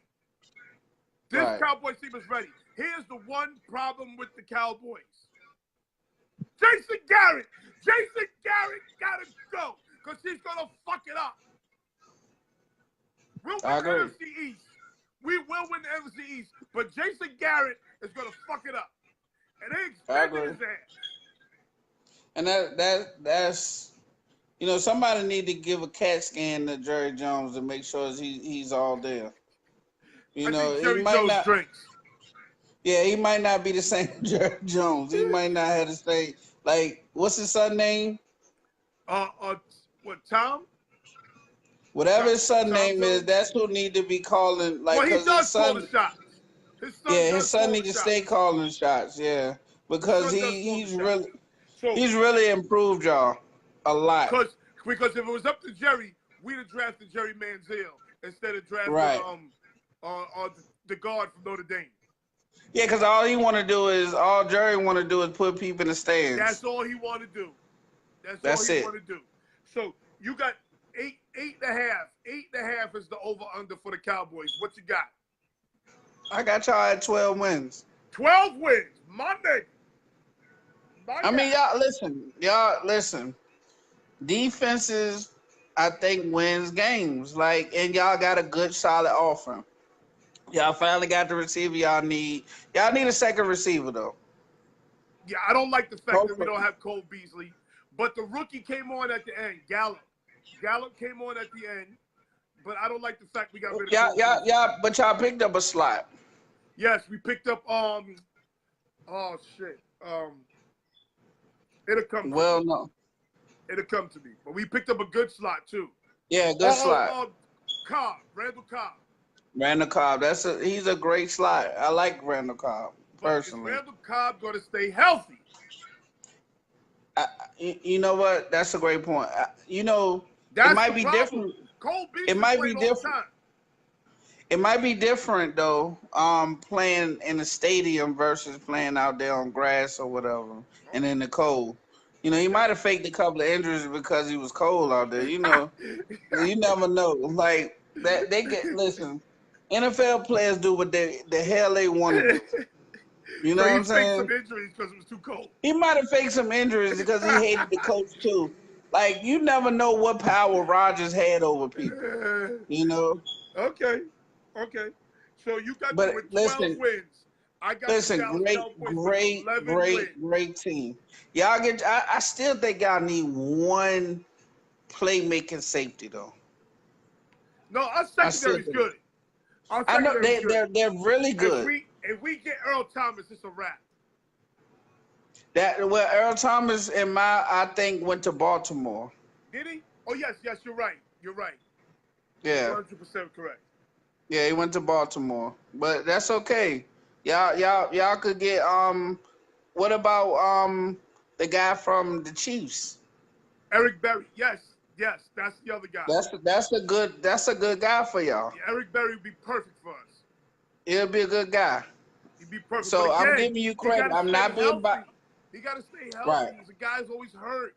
This Cowboys team is ready. Here's the one problem with the Cowboys. Jason Garrett gotta go because he's gonna fuck it up. We'll win the NFC East. We will win the NFC East, but Jason Garrett is gonna fuck it up, and they expected his ass. And that's somebody need to give a CAT scan to Jerry Jones to make sure he's all there. I think Jerry Jones drinks. Yeah, he might not be the same Jerry Jones. He might not have the same. Like, what's his son name? What, Tom? Whatever his son name is, that's who need to be calling. Like, well, he does call the shots. His son need to stay calling shots. Yeah, because he's really improved y'all a lot. Because if it was up to Jerry, we'd have drafted Jerry Manziel instead of drafting the guard from Notre Dame. Yeah, because all Jerry want to do is put people in the stands. That's all he want to do. That's all he want to do. So you got 8.5. 8.5 is the over-under for the Cowboys. What you got? I got y'all at 12 wins. 12 wins. My nigga. I mean, y'all listen. Defenses, I think, wins games. Like, and y'all got a good, solid offense. Y'all finally got the receiver y'all need. Y'all need a second receiver though. Yeah, I don't like the fact that we Hopefully. don't have Cole Beasley, but the rookie came on at the end. Gallup came on at the end, but I don't like the fact we got rid of Cole Beasley. But y'all picked up a slot. Yes, we picked up oh shit. It'll come to Well, me. no. It'll come to me. But we picked up a good slot too. Yeah, good slot. Cobb, Randall Cobb. Randall Cobb. He's a great slot. I like Randall Cobb personally. But is Randall Cobb going to stay healthy? You know what? That's a great point. You know, That's it might the be problem. different. Cole Beasley It might be played all the different. time. It might be different though, playing in a stadium versus playing out there on grass or whatever, and in the cold. You know, he might have faked a couple of injuries because he was cold out there. You know, you never know. Like that, listen. NFL players do what the hell they want to do. You know what I'm saying? He faked some injuries because it was too cold. He might have faked some injuries because he hated the coach too. Like, you never know what power Rodgers had over people. You know? Okay. So you got But with 12 wins. I got the Dallas Cowboys with 11 wins. Great team. Y'all get. I still think y'all need one playmaking safety though. No, our secondary's good. I know they're really good. If we get Earl Thomas, it's a wrap. Earl Thomas I think went to Baltimore. Did he? Oh yes, you're right. Yeah. 100% correct. Yeah, he went to Baltimore. But that's okay. Y'all could get what about the guy from the Chiefs? Eric Berry. Yes, that's the other guy. That's a good guy for y'all. Yeah, Eric Berry would be perfect for us. He'll be a good guy. He'd be perfect. So again, I'm giving you credit. I'm not being biased. He got to stay healthy. Right. The guy's always hurt.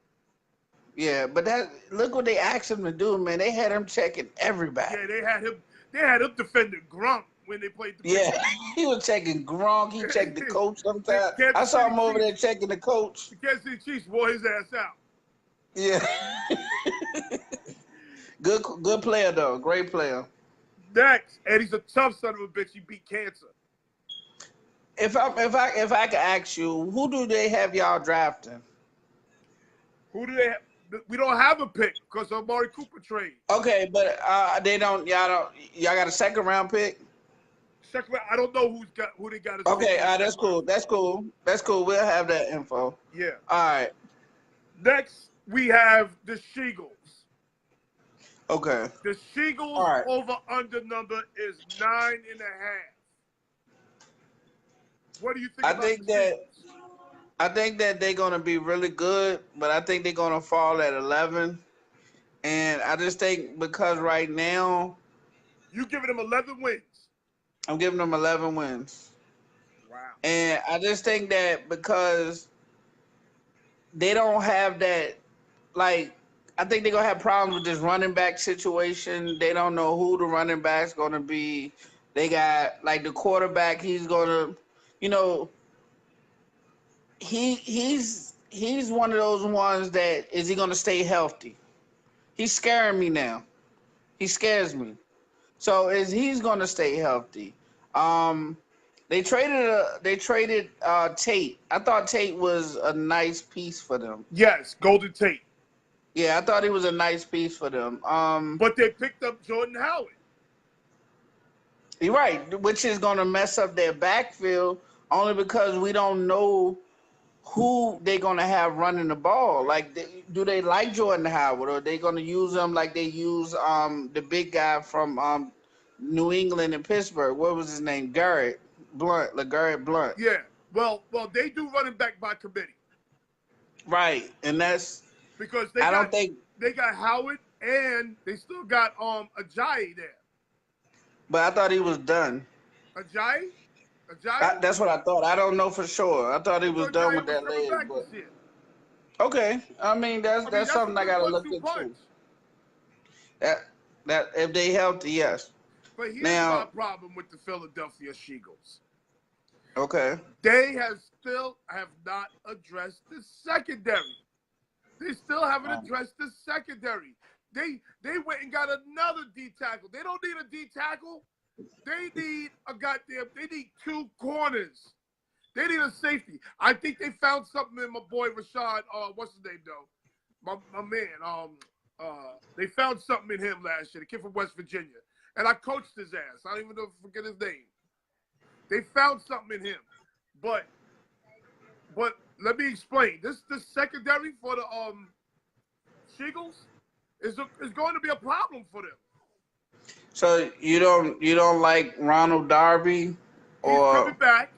Yeah, but look what they asked him to do, man. They had him checking everybody. Yeah, they had him defending Gronk when they played the Yeah, he was checking Gronk. He checked the coach sometimes. I saw him over there checking the coach. The Kansas City Chiefs wore his ass out. Yeah. Good player though. Great player. Next, and he's a tough son of a bitch. He beat cancer. If I could ask you, who do they have y'all drafting? Who do they have? We don't have a pick because of Amari Cooper trade. Okay, but y'all got a second round pick? Second round, I don't know who they got. Okay, that's cool. We'll have that info. Yeah. All right. Next, we have the Sheagles. Okay. The Sheagles over-under number is 9.5. What do you think about the Sheagles? I think that they're going to be really good, but I think they're going to fall at 11. And I just think because right now... You giving them 11 wins? I'm giving them 11 wins. Wow. And I just think that because they don't have that, like, I think they're going to have problems with this running back situation. They don't know who the running back's going to be. They got, like, the quarterback, he's going to, you know... He's one of those ones that is he gonna stay healthy? He's scaring me now. He scares me. So he's gonna stay healthy? They traded Tate. I thought Tate was a nice piece for them. Yes, Golden Tate. Yeah, I thought he was a nice piece for them. But they picked up Jordan Howard. You're right, which is gonna mess up their backfield only because we don't know who they gonna have running the ball. Like, do they like Jordan Howard, or are they gonna use him like they use the big guy from New England and Pittsburgh? What was his name? LeGarrette Blount. Yeah. Well, they do running back by committee. Right, and that's because they got Howard and they still got Ajayi there. But I thought he was done. Ajayi? That's what I thought. I don't know for sure. I thought he was done with that leg. But... Okay, I mean that's something I gotta look into. That if they healthy, yes. But here's my problem with the Philadelphia Sheagles. They still have not addressed the secondary. They still still haven't addressed the secondary. They went and got another D tackle. They don't need a D tackle. They need they need 2 corners. They need a safety. I think they found something in my boy Rashad, what's his name though? My man. They found something in him last year, the kid from West Virginia. And I coached his ass. I don't even know if I forget his name. They found something in him. But let me explain. This secondary for the Seagulls is going to be a problem for them. So you don't like Ronald Darby? Or... He's coming back.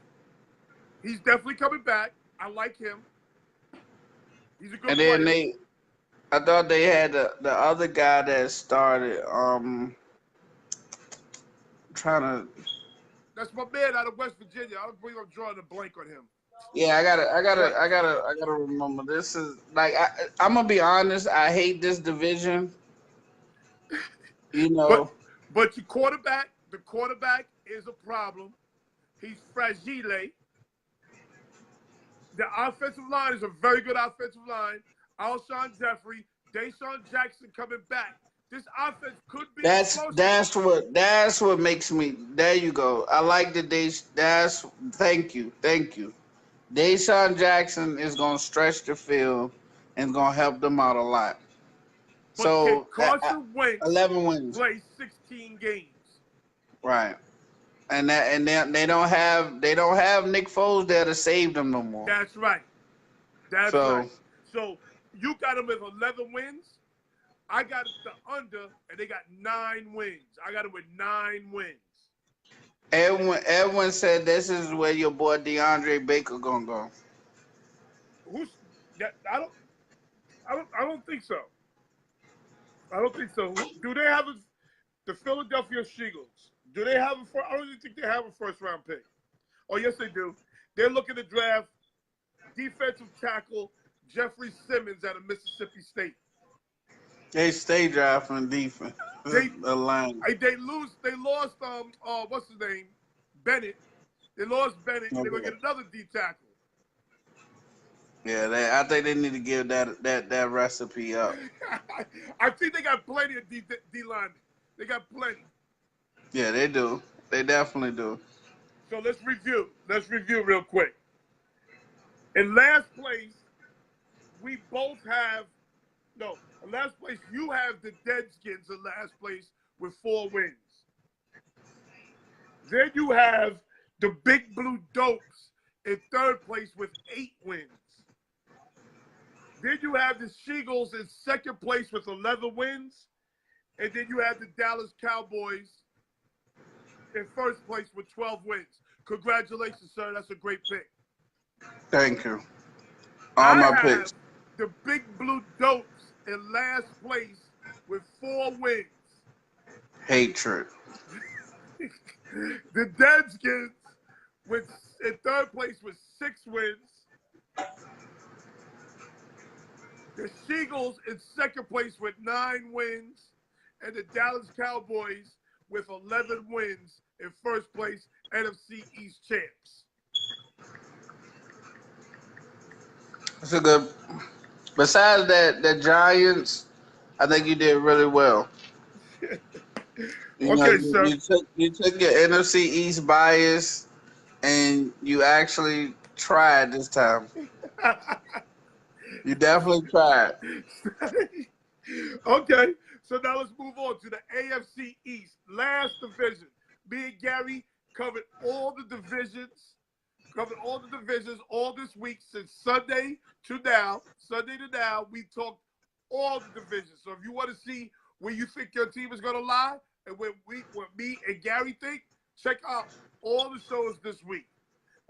He's definitely coming back. I like him. He's a good player. And then I thought they had the other guy that started. That's my man out of West Virginia. I don't believe I'm drawing a blank on him. Yeah, I gotta remember. This is like I'm gonna be honest. I hate this division. You know. But the quarterback is a problem. He's fragile. The offensive line is a very good offensive line. Alshon Jeffrey, Deshaun Jackson coming back. This offense could be explosive. That's what makes me. There you go. I like the thank you. Deshaun Jackson is gonna stretch the field and gonna help them out a lot. But so Carson Wentz 11 wins. Play 16 games. Right. And they don't have Nick Foles there to save them no more. That's right. That's right. So you got them with 11 wins. I got the under, and they got 9 wins. I got them with 9 wins. Edwin said this is where your boy DeAndre Baker gonna go. I don't think so. I don't think so. Do they have the Philadelphia Eagles? Do they have I don't even think they have a first-round pick. Oh, yes, they do. They're looking to draft defensive tackle Jeffrey Simmons out of Mississippi State. They stay drafting defense. They lost what's his name? Bennett. They lost Bennett. They're gonna get another D tackle. Yeah, I think they need to give that recipe up. I think they got plenty of D linemen. They got plenty. Yeah, they do. They definitely do. So let's review. Let's review real quick. In last place, we both have in last place you have the Deadskins in last place with 4 wins. Then you have the Big Blue Dopes in 3rd place with 8 wins. Then you have the Seagulls in 2nd place with 11 wins. And then you have the Dallas Cowboys in 1st place with 12 wins. Congratulations, sir. That's a great pick. Thank you. All my picks. The Big Blue Dopes in last place with 4 wins. Hatred. The Deadskins in 3rd place with 6 wins. The Seagulls in 2nd place with 9 wins. And the Dallas Cowboys with 11 wins in 1st place, NFC East champs. That's a good. Besides that, the Giants, I think you did really well. Sir. You took your NFC East bias, and you actually tried this time. You definitely tried. Okay, so now let's move on to the AFC East, last division. Me and Gary covered all the divisions all this week since Sunday to now. We talked all the divisions. So if you want to see where you think your team is going to lie and what me and Gary think, check out all the shows this week.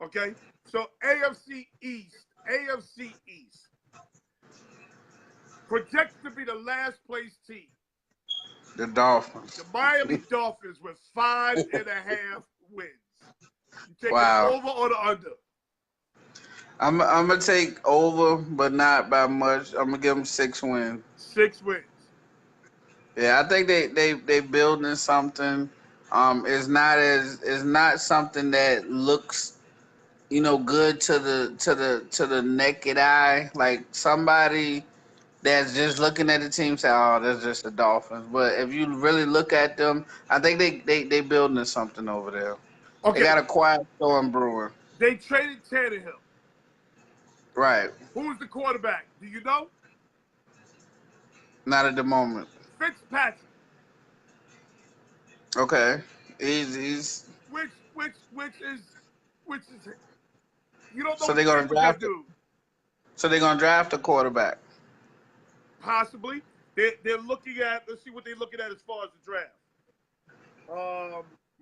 Okay? So AFC East. Projected to be the last place team. The Dolphins. The Miami Dolphins with 5.5 wins. You take it over or the under? I'm gonna take over, but not by much. I'm gonna give them 6 wins. 6 wins. Yeah, I think they building something. It's not something that looks, good to the naked eye. Like somebody that's just looking at the team say, oh, that's just the Dolphins. But if you really look at them, I think they building something over there. They Okay. got a quiet storm brewing. They traded Tannehill. Right. Who's the quarterback? Do you know? Not at the moment. Fitzpatrick. Okay. He's Which is you don't know so they're anything gonna with that draft it. dude. So they're gonna draft a quarterback. Possibly. They're looking at, let's see what they're looking at as far as the draft.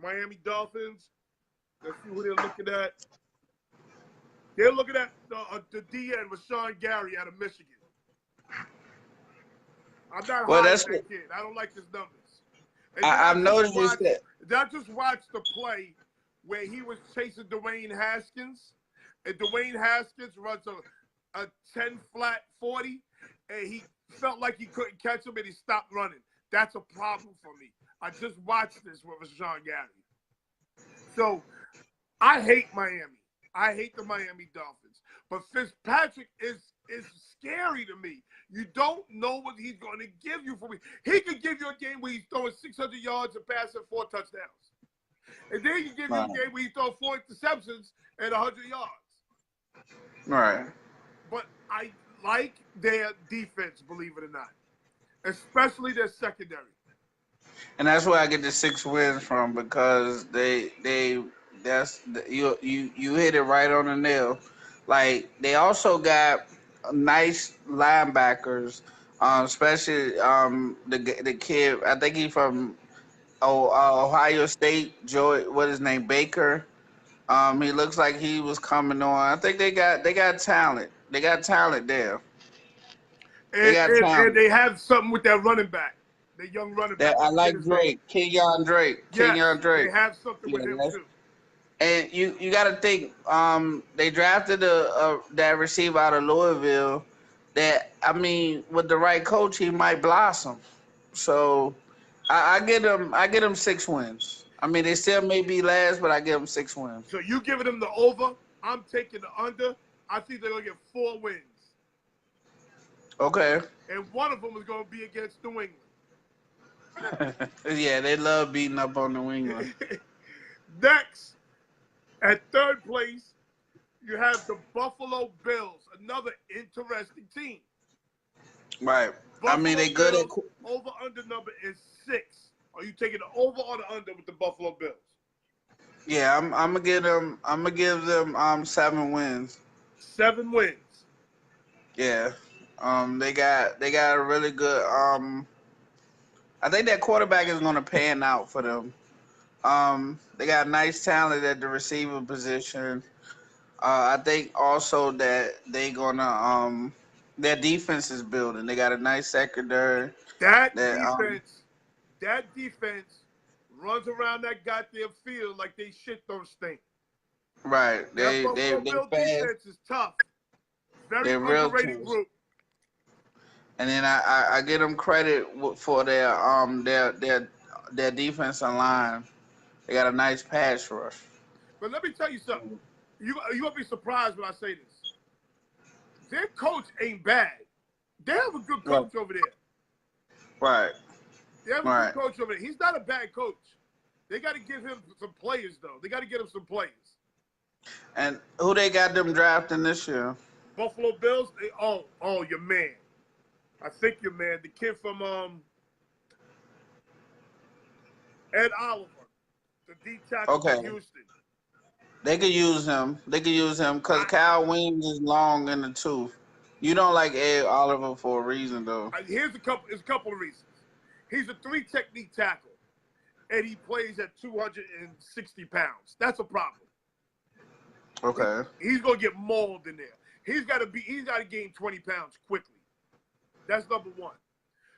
Miami Dolphins. Let's see who they're looking at. They're looking at the DN with Sean Gary out of Michigan. I'm not Well, high on that's that kid. I don't like his numbers. And I've noticed you said. I just watched the play where he was chasing Dwayne Haskins, and Dwayne Haskins runs a 10 flat 40, and he felt like he couldn't catch him, and he stopped running. That's a problem for me. I just watched this with Sean Gary. So I hate Miami. I hate the Miami Dolphins. But Fitzpatrick is scary to me. You don't know what he's going to give you for me. He could give you a game where he's throwing 600 yards and passing 4 touchdowns. And then he give you a game where he throws 4 interceptions and 100 yards. Right. But I like their defense, believe it or not, especially their secondary. And that's where I get the 6 wins from, because you hit it right on the nail. Like, they also got nice linebackers, especially the kid. I think he's from Ohio State. Joey, what is his name? Baker. He looks like he was coming on. I think they got talent. They got talent there. And they have something with that running back, the young running back. I like Drake, Kenyon Drake. Yes, they have something with him too. And you got to think, they drafted that receiver out of Louisville. That, I mean, with the right coach, he might blossom. So I get them 6 wins. I mean, they still may be last, but I give them 6 wins. So you giving them the over? I'm taking the under. I think they're gonna get 4 wins. Okay. And one of them is gonna be against New England. Yeah, they love beating up on New England. Next, at 3rd place, you have the Buffalo Bills, another interesting team. Right. Buffalo I mean, they good at over-under number is 6. Are you taking the over or the under with the Buffalo Bills? Yeah, I'm gonna give them 7 wins. 7 wins. Yeah. They got a really good I think that quarterback is gonna pan out for them. They got nice talent at the receiver position. I think also that they gonna their defense is building. They got a nice secondary. That defense runs around that goddamn field like they shit don't stink. Right. They defense is tough. Very underrated group. And then I give them credit for their defensive line. They got a nice pass rush. But let me tell you something. You gonna be surprised when I say this. Their coach ain't bad. They have a good coach over there. Right. They have a good coach over there. He's not a bad coach. They got to give him some players, though. They got to get him some players. And who they got them drafting this year? Buffalo Bills. Your man. I think your man, the kid from Ed Oliver, the D tackle from Houston. They could use him. Because Kyle Williams is long in the tooth. You don't like Ed Oliver for a reason, though. There's a couple of reasons. He's a 3-technique tackle, and he plays at 260 pounds. That's a problem. Okay. He's gonna get mauled in there. He's got to gain 20 pounds quickly. That's number 1.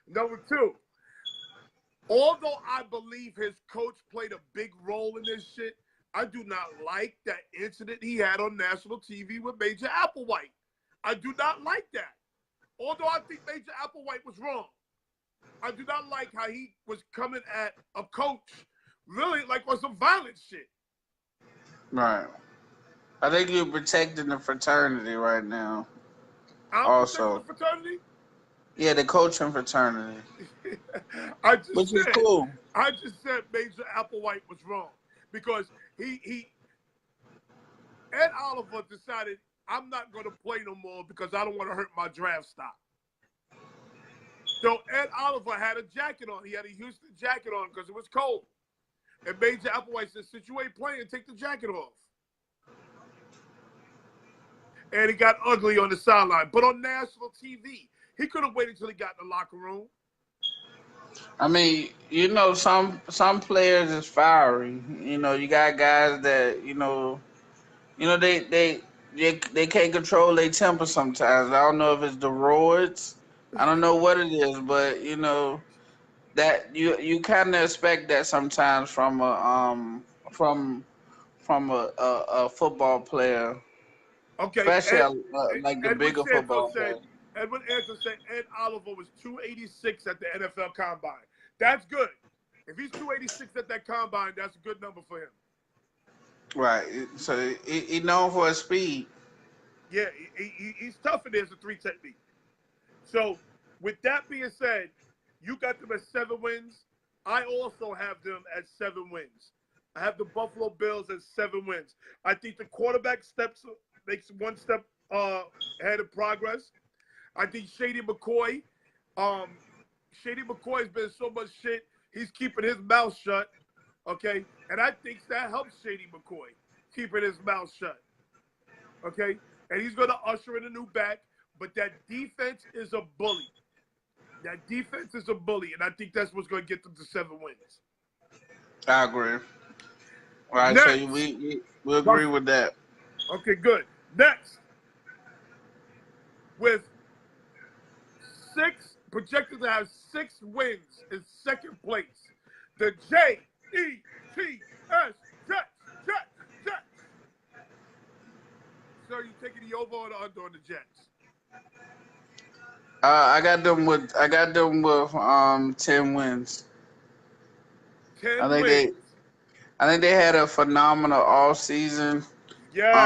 Number 2, although I believe his coach played a big role in this shit, I do not like that incident he had on national TV with Major Applewhite. I do not like that. Although I think Major Applewhite was wrong. I do not like how he was coming at a coach really like on some violent shit. Right. I think you're protecting the fraternity right now. I'm protecting the fraternity? Yeah, the coaching fraternity, I just which is said, cool. Major Applewhite was wrong because Ed Oliver decided I'm not going to play no more because I don't want to hurt my draft stock. So Ed Oliver had a jacket on. He had a Houston jacket on because it was cold. And Major Applewhite said, since you ain't playing, take the jacket off. And he got ugly on the sideline. But on national TV, he could have waited until he got in the locker room. I mean, you know, some players is fiery. You know, you got guys that they can't control their temper sometimes. I don't know if it's the roids. I don't know what it is, but you know that you kind of expect that sometimes from from a football player, Okay, especially like the Edwin bigger Santos football said, player. Edwin Santos said Ed Oliver was 286 at the NFL Combine. That's good. If he's 286 at that Combine, that's a good number for him. Right. So he known for his speed. Yeah, he's tough in there as a 3 technique. So, with that being said, you got them at 7 wins. I also have them at 7 wins. I have the Buffalo Bills at 7 wins. I think the quarterback makes one step ahead of progress. I think Shady McCoy has been so much shit, he's keeping his mouth shut, okay? And I think that helps Shady McCoy, keeping his mouth shut, okay? And he's going to usher in a new back, but that defense is a bully. That defense is a bully, and I think that's what's going to get them to 7 wins. I agree. All right, Next, so we agree with that. Okay, good. Next, with projected to have 6 wins in second place, the Jets. Jets. So you taking the over or the under on the Jets? I got them with 10 wins. 10 wins. I think they had a phenomenal off season. Yes.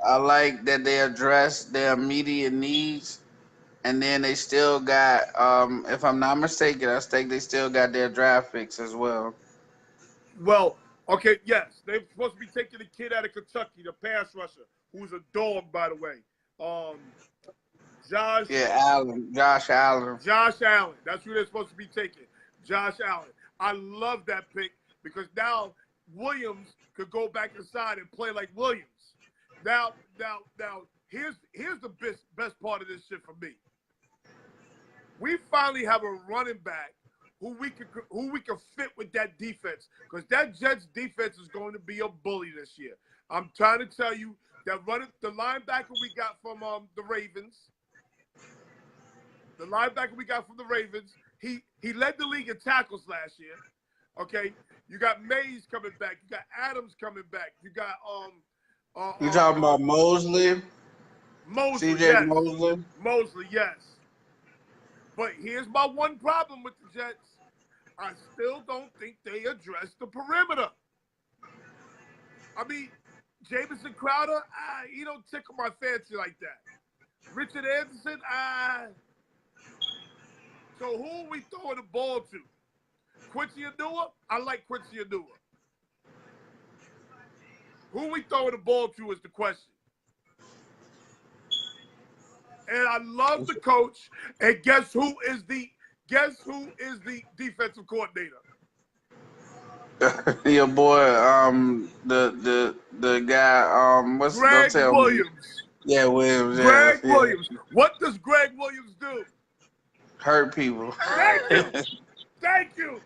I like that they addressed their immediate needs, and then they still got, if I'm not mistaken, I think they still got their draft picks as well. Well, okay, yes. They're supposed to be taking the kid out of Kentucky, the pass rusher, who's a dog, by the way. Josh Allen. Josh Allen. That's who they're supposed to be taking. Josh Allen. I love that pick because now Williams could go back inside and play like Williams. Now, here's the best part of this shit for me. We finally have a running back who we can fit with that defense, because that Jets defense is going to be a bully this year. I'm trying to tell you that the linebacker we got from the Ravens. The linebacker we got from the Ravens, he led the league in tackles last year. Okay, you got Mays coming back. You got Adams coming back. You got You talking about Mosley? Mosley, CJ yes. Mosley? Mosley, yes. But here's my one problem with the Jets. I still don't think they address the perimeter. I mean, Jamison Crowder, he don't tickle my fancy like that. Richard Anderson, So who are we throwing the ball to? Quincy Enunwa? I like Quincy Enunwa. Who are we throwing the ball to is the question. And I love the coach. And guess who is the defensive coordinator? Your boy, the guy, Greg Williams. Yeah, Williams. Greg Williams. What does Greg Williams do? Hurt people. Thank you.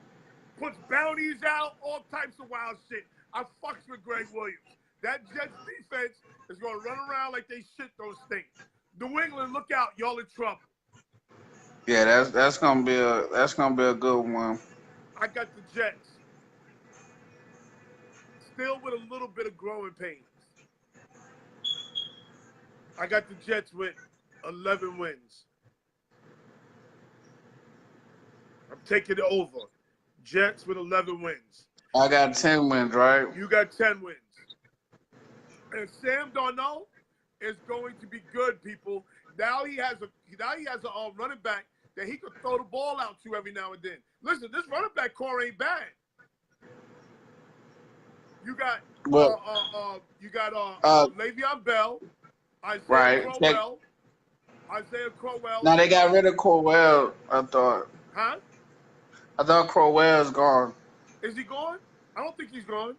Puts bounties out, all types of wild shit. I fucks with Greg Williams. That Jets defense is going to run around like they shit those things. New England, look out, y'all in trouble. Yeah, that's gonna be a good one. I got the Jets. Still with a little bit of growing pains. I got the Jets with 11 wins. I'm taking it over. Jets with 11 wins. I got 10 wins, right? You got 10 wins. And Sam Darnold is going to be good, people. Now he has a running back that he could throw the ball out to every now and then. Listen, this running back core ain't bad. You got Le'Veon Bell, Isaiah Crowell. Now they got rid of Crowell, I thought. Huh? I thought Crowell's gone. Is he gone? I don't think he's gone.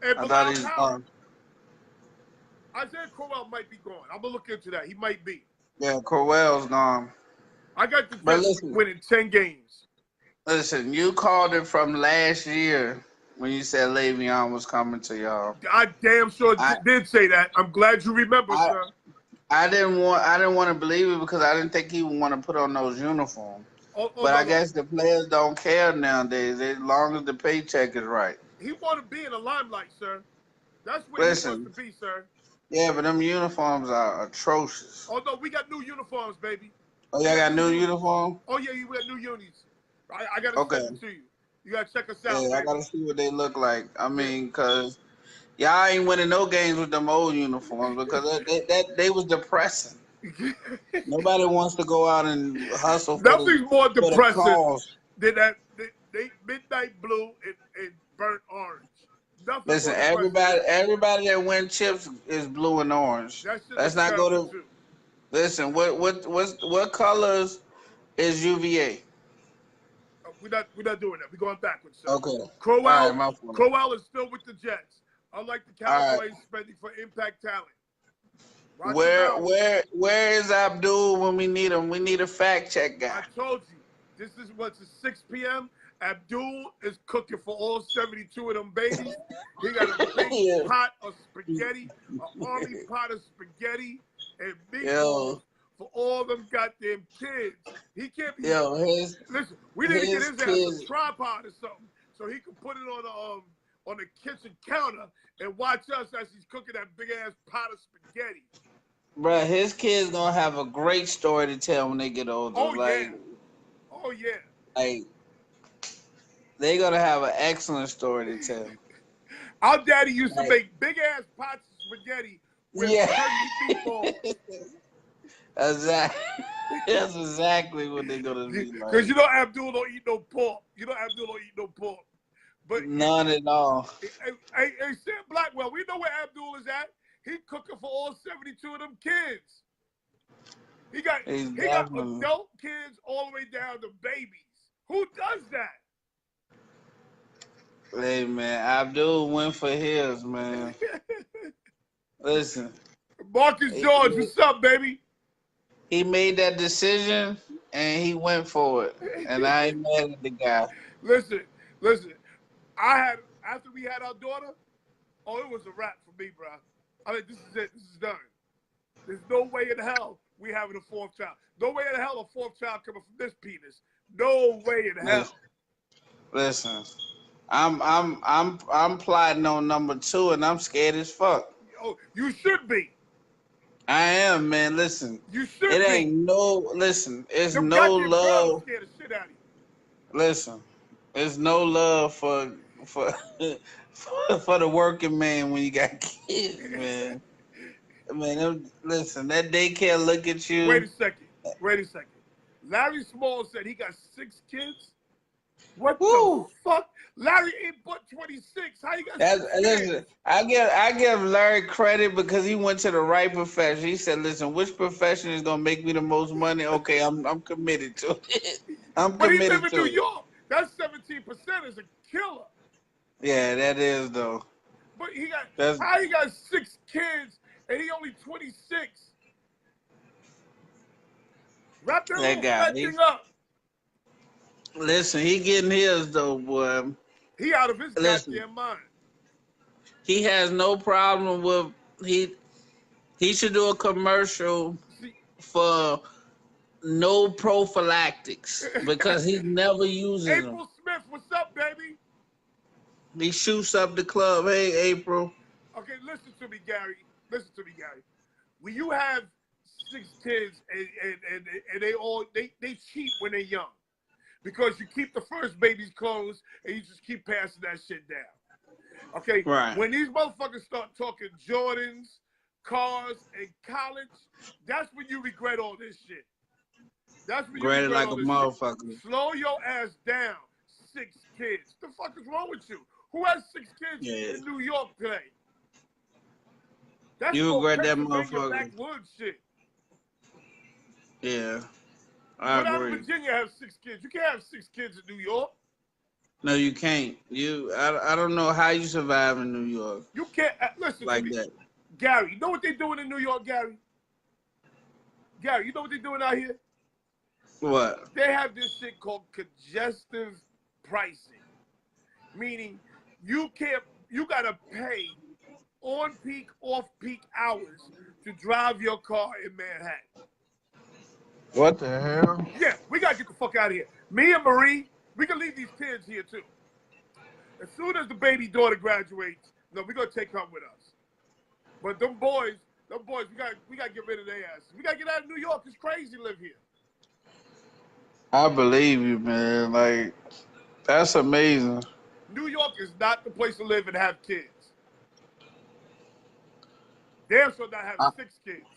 I thought he's gone. Isaiah Crowell might be gone. I'm gonna look into that. He might be. Yeah, Crowell's gone. I got the Jets winning 10 games. Listen, you called it from last year when you said Le'Veon was coming to y'all. I damn sure did say that. I'm glad you remember, sir. I didn't want to believe it because I didn't think he would want to put on those uniforms. But I guess the players don't care nowadays as long as the paycheck is right. He want to be in the limelight, sir. That's what he wants to be, sir. Yeah, but them uniforms are atrocious. Oh, no, we got new uniforms, baby. Oh, y'all got new uniform? Oh, yeah, we got new unis. I got to send it to you. You got to check us out. Yeah, I got to see what they look like. I mean, because y'all ain't winning no games with them old uniforms because they was depressing. Nobody wants to go out and hustle for Nothing's more depressing than that they midnight blue and burnt orange. Listen, everybody that wins chips is blue and orange. Let's not go to. Listen, what colors is UVA? We're not doing that. We're going backwards. Sir. Okay. Crowell is still with the Jets. Unlike the Cowboys spending for impact talent. Where is Abdul when we need him? We need a fact check guy. I told you. This is what's at 6 p.m. Abdul is cooking for all 72 of them babies. He got a big pot of spaghetti, an army pot of spaghetti, and big balls for all them goddamn kids. He can't be. Listen, we need to get his ass a tripod or something so he can put it on the kitchen counter and watch us as he's cooking that big ass pot of spaghetti. Bruh, his kids gonna have a great story to tell when they get older. Oh yeah. Like they gonna have an excellent story to tell. Our daddy used to make big ass pots of spaghetti with turkey meatballs. Exactly. That's exactly what they're gonna be like. Because you know Abdul don't eat no pork. But none at all. Hey, Sam Blackwell, we know where Abdul is at. He cooking for all 72 of them kids. He got adult kids all the way down to babies. Who does that? Hey man, Abdul went for his, man. Listen. Marcus George, what's up, baby? He made that decision and he went for it. And I ain't mad at the guy. Listen. After we had our daughter, it was a wrap for me, bro. I mean, this is it. This is done. There's no way in hell we having a fourth child. No way in hell a fourth child coming from this penis. No way in hell. Listen, I'm plotting on number 2 and I'm scared as fuck. Oh, you should be. I am, man. Listen. You should It ain't it's no love. Scared the shit out of you. Listen, there's no love for the working man when you got kids, man. Listen, that daycare look at you. Wait a second. Larry Small said he got 6 kids. What the fuck? Larry ain't but 26. How you got 6 kids? Listen, I give Larry credit because he went to the right profession. He said, "Listen, which profession is gonna make me the most money? Okay, I'm committed to it. But he live in New York. That 17% is a killer. Yeah, that is though. But he got 6 kids and he only 26. Wrap that thing up. Listen, he getting his though, boy. He out of his goddamn mind. He has no problem with he should do a commercial for no prophylactics because he never uses them. April Smith, what's up, baby? He shoots up the club. Hey, April. Okay, listen to me, Gary. When you have 6 kids and they cheat when they're young because you keep the first baby's clothes and you just keep passing that shit down. Okay? Right. When these motherfuckers start talking Jordans, cars in college, that's when you regret all this shit. That's when you Graded regret like all a this motherfucker. shit. Slow your ass down. 6 kids. The fuck is wrong with you? Who has 6 kids in New York today? That's You more regret that Pennsylvania motherfucker. backwoods shit. Yeah, I Go down to agree. Virginia, have 6 kids. You can't have 6 kids in New York. No, you can't. I don't know how you survive in New York. You can't. Listen like to me. that. Gary, you know what they're doing in New York, Gary? Gary, you know what they're doing out here? What? They have this shit called congestive pricing. Meaning you gotta pay on peak, off peak hours to drive your car in Manhattan. What the hell? Yeah, we gotta get the fuck out of here. Me and Marie, we can leave these kids here too. As soon as the baby daughter graduates, no, we're gonna take her with us. But them boys, we gotta get rid of their asses. We gotta get out of New York. It's crazy to live here. I believe you, man. Like, that's amazing. New York is not the place to live and have kids. Damn sure not have 6 kids.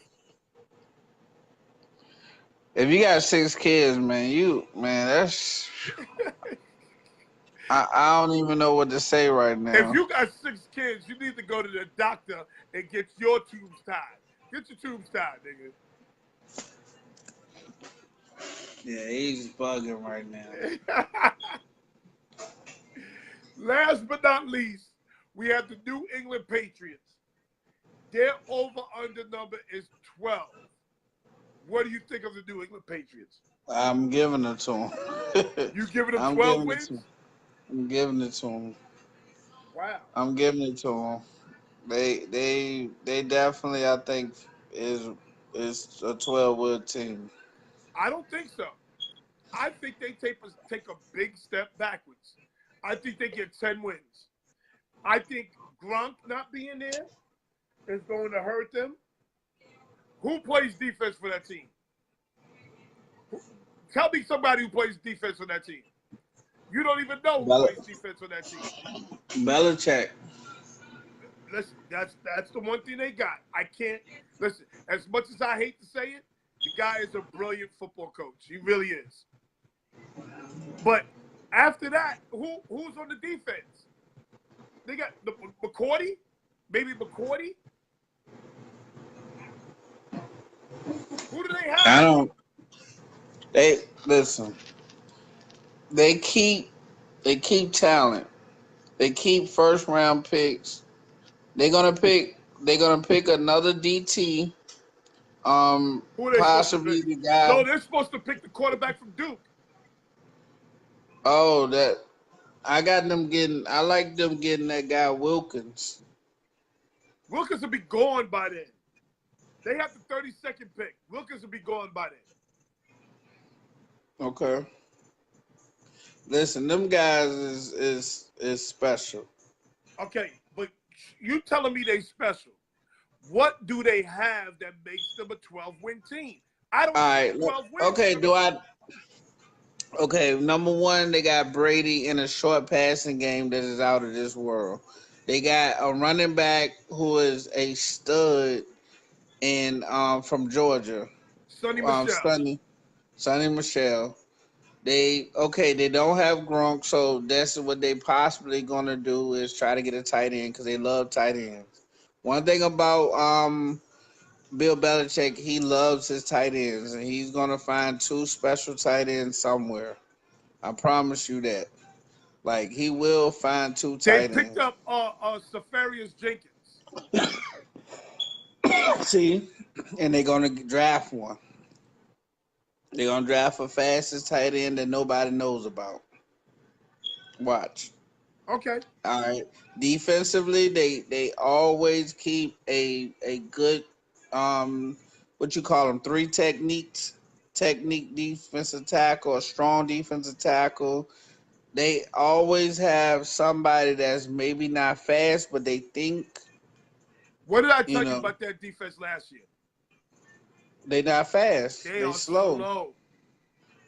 If you got 6 kids, man, that's I don't even know what to say right now. If you got 6 kids, you need to go to the doctor and get your tubes tied. Get your tubes tied, nigga. Yeah, he's bugging right now. Last but not least, we have the New England Patriots. Their over-under number is 12. What do you think of the New England Patriots? I'm giving it to him. You giving them 12 wins? I'm giving it to him. Wow. I'm giving it to them. They definitely, I think, is a 12-win team. I don't think so. I think they take a big step backwards. I think they get 10 wins. I think Gronk not being there is going to hurt them. Who plays defense for that team? Tell me somebody who plays defense for that team. You don't even know who plays defense for that team. Belichick. Listen, that's the one thing they got. I can't listen. As much as I hate to say it, the guy is a brilliant football coach. He really is. But after that, who's on the defense? They got the McCourty, maybe McCourty. Who do they have? Listen. They keep talent. They keep 1st-round picks. They're gonna pick another DT. Who are they Possibly supposed to the pick? guy. No, they're supposed to pick the quarterback from Duke. Oh, I like them getting that guy Wilkins. Wilkins will be gone by then. They have the 32nd pick. Wilkins will be gone by then. Okay. Listen, them guys is special. Okay, but you telling me they special. What do they have that makes them a 12-win team? I don't see 12 wins. Okay, number one, they got Brady in a short passing game that is out of this world. They got a running back who is a stud from Georgia. Sonny Michel. Sonny Michel. They don't have Gronk, so that's what they possibly gonna do is try to get a tight end because they love tight ends. One thing about Bill Belichick, he loves his tight ends, and he's gonna find 2 special tight ends somewhere. I promise you that. Like, he will find 2 tight ends. They picked up Safarius Jenkins. See, and they're gonna draft one. They're gonna draft a fastest tight end that nobody knows about. Watch. Okay. All right. Defensively, they always keep a good what you call them, 3 technique defensive tackle, a strong defensive tackle. They always have somebody that's maybe not fast, but they think. What did I tell you about that defense last year? They not fast. They are slow.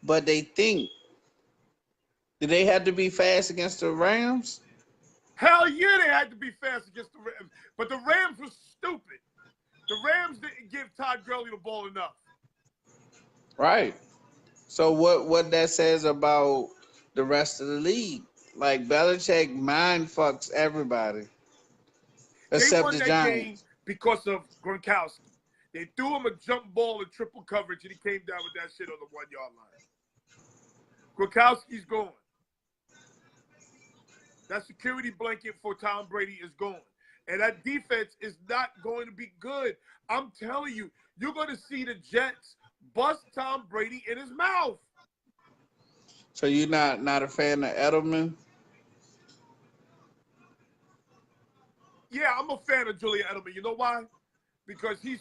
But they think. Did they have to be fast against the Rams? Hell yeah, they had to be fast against the Rams. But the Rams were stupid. The Rams didn't give Todd Gurley the ball enough. Right. So what that says about the rest of the league? Like Belichick mind fucks everybody They except won the that game Giants. because of Gronkowski. They threw him a jump ball in triple coverage, and he came down with that shit on the 1 yard line. Gronkowski's gone. That security blanket for Tom Brady is gone. And that defense is not going to be good. I'm telling you, you're going to see the Jets bust Tom Brady in his mouth. So you're not a fan of Edelman? Yeah, I'm a fan of Julian Edelman. You know why? Because he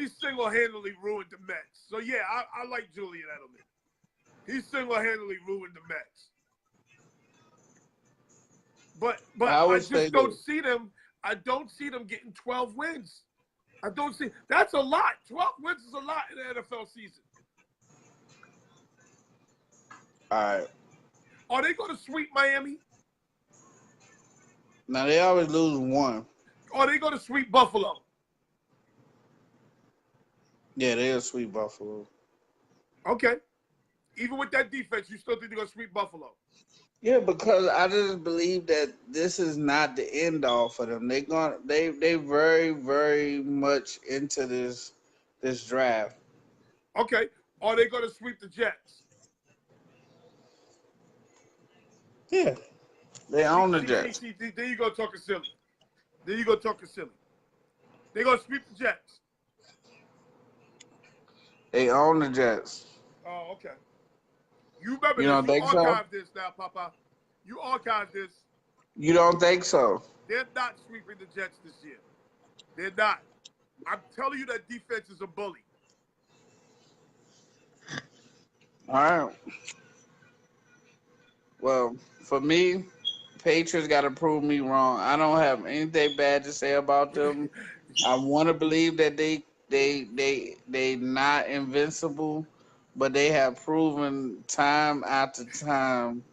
single-handedly ruined the Mets. So, yeah, I like Julian Edelman. He single-handedly ruined the Mets. But I just don't see them. I don't see them getting 12 wins. I don't see. That's a lot. 12 wins is a lot in the NFL season. All right. Are they going to sweep Miami? Now they always lose one. Are they going to sweep Buffalo? Yeah, they'll sweep Buffalo. Okay. Even with that defense, you still think they're going to sweep Buffalo? Yeah, because I just believe that this is not the end all for them. They very, very much into this draft. Okay. Are they going to sweep the Jets? Yeah. They own the Jets. There you go talking silly. There you go talking silly. They're going to sweep the Jets. They own the Jets. Oh, okay. You remember You don't this. You think so? archive this now, Papa. You archive this. You don't think so? They're not sweeping the Jets this year. They're not. I'm telling you that defense is a bully. All right. Well, for me, Patriots got to prove me wrong. I don't have anything bad to say about them. I want to believe that they not invincible, but they have proven time after time.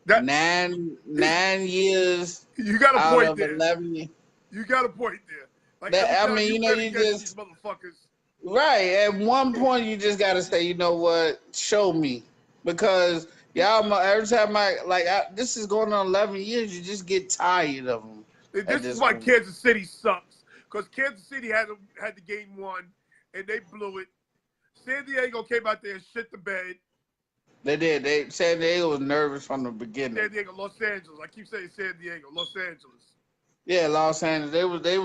That, 9 years you got a out point of there. 11 years. You got a point there. Like That, every I mean, time you know, bet you against just these motherfuckers. right at one point you just got to say, you know what, show me, because y'all every time this is going on 11 years, you just get tired of them. This is why point. Kansas City sucks. Because Kansas City had the game won, and they blew it. San Diego came out there and shit the bed. They did. San Diego was nervous from the beginning. San Diego, Los Angeles. I keep saying San Diego, Los Angeles. Yeah, Los Angeles. They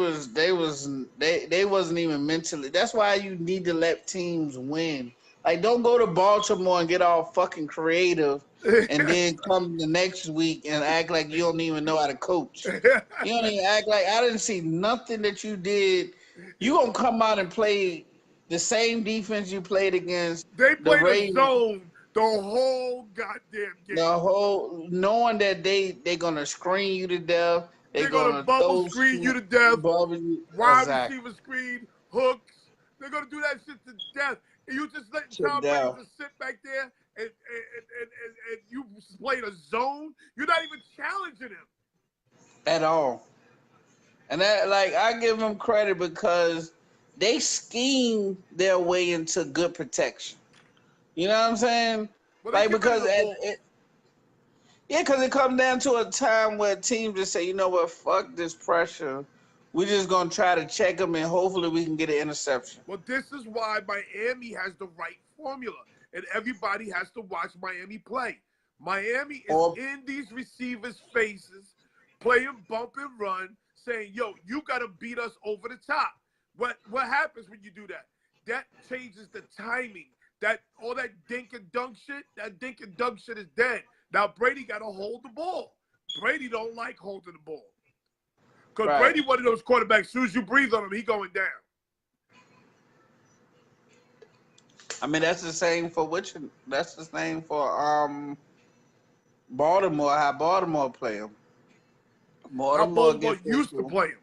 wasn't even mentally. That's why you need to let teams win. Like, don't go to Baltimore and get all fucking creative, and then come the next week and act like you don't even know how to coach. You don't even act like I didn't see nothing that you did. You gonna come out and play the same defense you played against. They played the a zone the whole goddamn game. The whole knowing that they gonna screen you to death. They're gonna bubble screen you to death. Wide receiver screen, hooks. They're gonna do that shit to death. And you just let Tom Brady just sit back there and you played a zone. You're not even challenging him at all. And that, like, I give them credit because they scheme their way into good protection. You know what I'm saying? Like, because because it comes down to a time where teams just say, you know what, fuck this pressure. We're just going to try to check them, and hopefully we can get an interception. Well, this is why Miami has the right formula, and everybody has to watch Miami play. Miami is in these receivers' faces, playing bump and run, saying, yo, you got to beat us over the top. What happens when you do that? That changes the timing. All that dink and dunk shit is dead. Now Brady got to hold the ball. Brady don't like holding the ball. Because Brady, one of those quarterbacks, as soon as you breathe on him, he going down. I mean, that's the same for Baltimore, how Baltimore play him. Baltimore used to play him.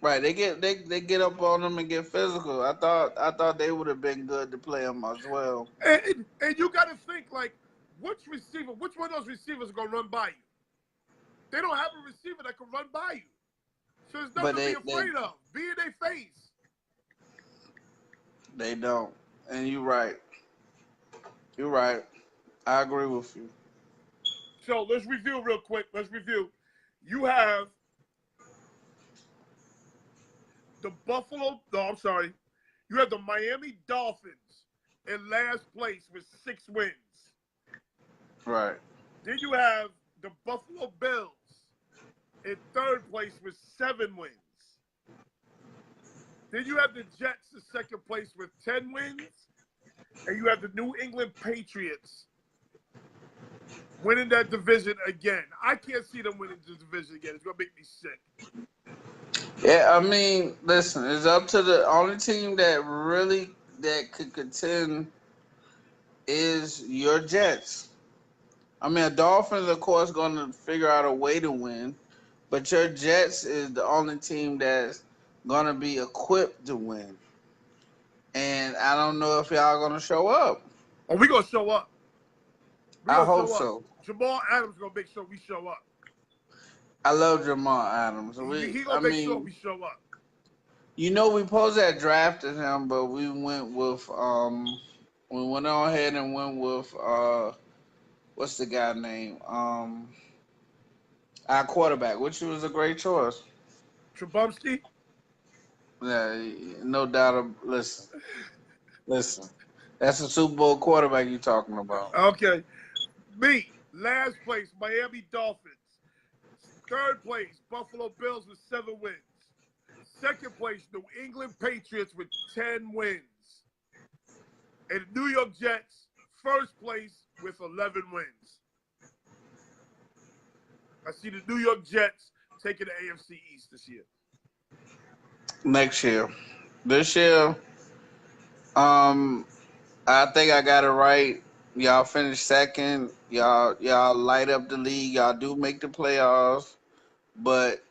Right, they get up on them and get physical. I thought they would have been good to play them as well. And you got to think, like, which one of those receivers are gonna run by you? They don't have a receiver that can run by you, so there's nothing to be afraid of. Be in their face. They don't. And you're right. You're right. I agree with you. So let's review real quick. Let's review. You have the Buffalo. No, I'm sorry. You have the Miami Dolphins in last place with 6 wins. Right. Then you have the Buffalo Bills in 3rd place with 7 wins. Then you have the Jets in 2nd place with 10 wins. And you have the New England Patriots winning that division again. I can't see them winning the division again. It's going to make me sick. Yeah, I mean, listen, it's up to the only team that could contend is your Jets. I mean, the Dolphins, of course, going to figure out a way to win, but your Jets is the only team that's going to be equipped to win. And I don't know if y'all going to show up. Oh, we going to show up. I hope so. Jamal Adams going to make sure we show up. I love Jamal Adams. He going to make sure we show up. You know, we supposed to have drafted him, but we went with we went on ahead and went with what's the guy name? Our quarterback, which was a great choice. Trubisky? Yeah, no doubt. Listen. That's a Super Bowl quarterback you're talking about. Okay. Me, last place, Miami Dolphins. 3rd place, Buffalo Bills with 7 wins. 2nd place, New England Patriots with 10 wins. And the New York Jets, 1st place with 11 wins. I see the New York Jets taking the AFC East this year. Next year. This year, I think I got it right. Y'all finish 2nd. Y'all light up the league. Y'all do make the playoffs. But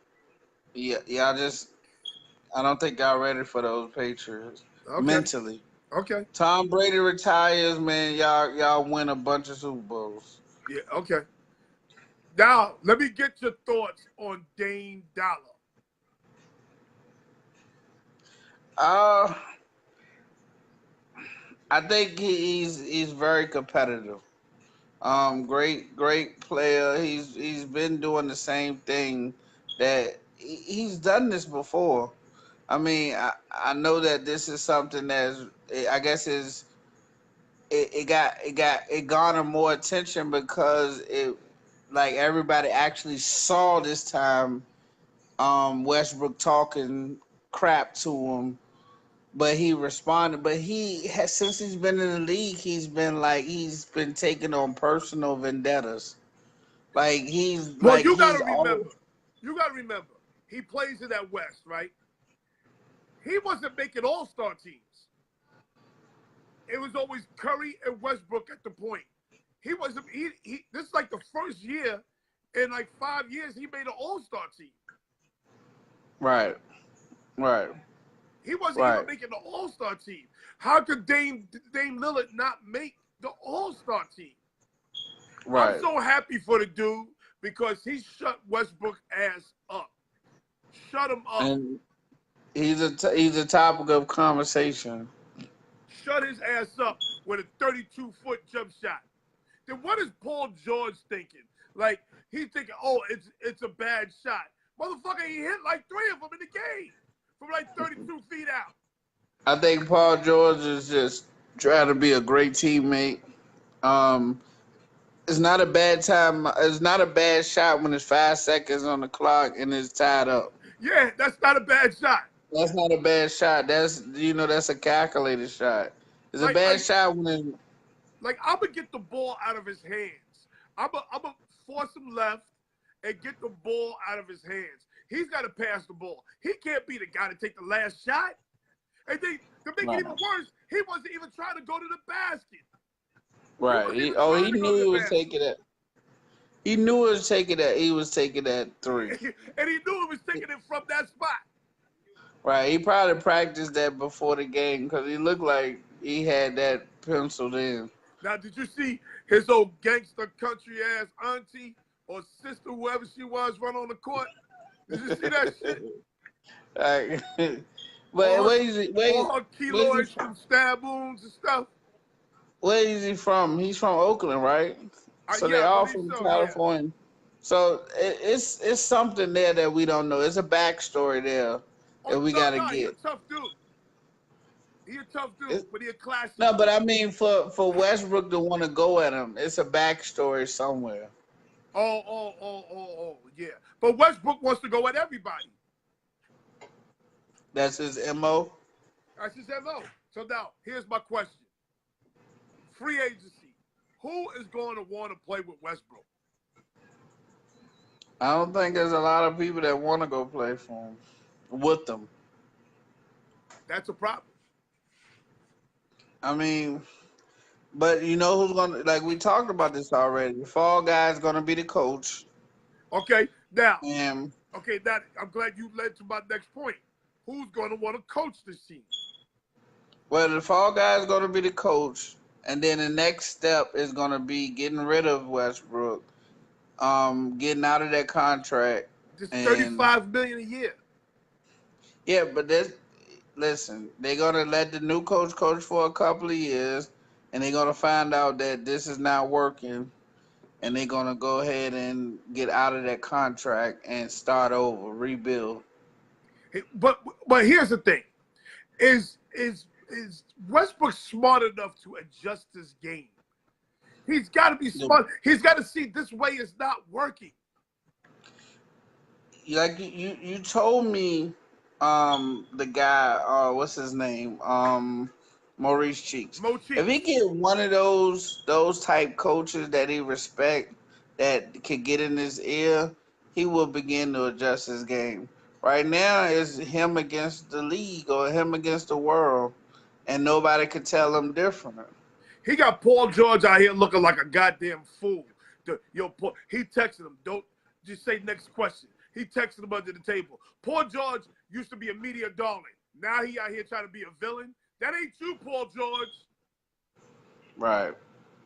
yeah, y'all just I don't think y'all ready for those Patriots mentally. Okay. Tom Brady retires, man. Y'all win a bunch of Super Bowls. Yeah, okay. Now, let me get your thoughts on Dame Dollar. I think he's very competitive. Great player. He's been doing the same thing that he's done this before. I mean, I know that this is something that's I guess it garnered more attention because it like everybody actually saw this time Westbrook talking crap to him, but he responded. But he has since he's been in the league, he's been taking on personal vendettas. Like you gotta remember, he plays in that West, right? He wasn't making all-star teams. It was always Curry and Westbrook at the point. He wasn't. He this is like the first year in like 5 years he made an all-star team. Right. He wasn't even making the all-star team. How could Dame Lillard not make the all-star team? Right. I'm so happy for the dude because he shut Westbrook ass up. Shut him up. And he's a topic of conversation. Shut his ass up with a 32-foot jump shot. Then what is Paul George thinking? Like, he's thinking, oh, it's a bad shot. Motherfucker, he hit like 3 of them in the game from like 32 feet out. I think Paul George is just trying to be a great teammate. It's not a bad time. It's not a bad shot when it's 5 seconds on the clock and it's tied up. Yeah, that's not a bad shot. That's not a bad shot. That's a calculated shot. It's a bad shot when like I'm gonna get the ball out of his hands. I'm gonna force him left and get the ball out of his hands. He's got to pass the ball. He can't be the guy to take the last shot. And then to make it even worse, he wasn't even trying to go to the basket. Right. He knew he was taking it. He knew he was taking that. He was taking that 3. And he knew he was taking it from that spot. Right. He probably practiced that before the game because he looked like he had that penciled in. Now, did you see his old gangster country ass auntie or sister, whoever she was, run on the court? Did you see that shit? But all where her is he keloids from? from stab wounds and stuff. Where is he from? He's from Oakland, right? So they Yeah, I all believe from so. Yeah. California. So it's something there that we don't know. It's a backstory there Oh that we no, gotta no, he a get. tough dude. He a tough dude, It, but he a classy no, dude. but I mean for Westbrook to want to go at him, it's a backstory somewhere. Yeah. But Westbrook wants to go at everybody. That's his MO. That's his MO. So now, here's my question. Free agency. Who is going to want to play with Westbrook? I don't think there's a lot of people that want to go play for him, with them. That's a problem. I mean, but you know who's gonna, like we talked about this already. The fall guy's gonna be the coach, Okay, now, and I'm glad you led to my next point. Who's going to want to coach this team? well, the fall guy's gonna be the coach, and then the next step is gonna be getting rid of Westbrook, getting out of that contract, Just and $35 million a year. yeah, but this, listen, they're gonna let the new coach for a couple of years, and they're gonna find out that this is not working, and they're gonna go ahead and get out of that contract and start over, rebuild. But here's the thing: is Westbrook smart enough to adjust his game? He's got to be smart. He's got to see this way is not working. Like you told me, the guy, what's his name, Maurice Cheeks. Mo If he Cheeks. get one of those type coaches that he respect, that could get in his ear, he will begin to adjust his game. Right now, it's him against the league or him against the world, and nobody could tell him different. He got Paul George out here looking like a goddamn fool. He texted him, don't just say next question. He texted him under the table. Paul George used to be a media darling. Now he out here trying to be a villain. That ain't you, Paul George. Right,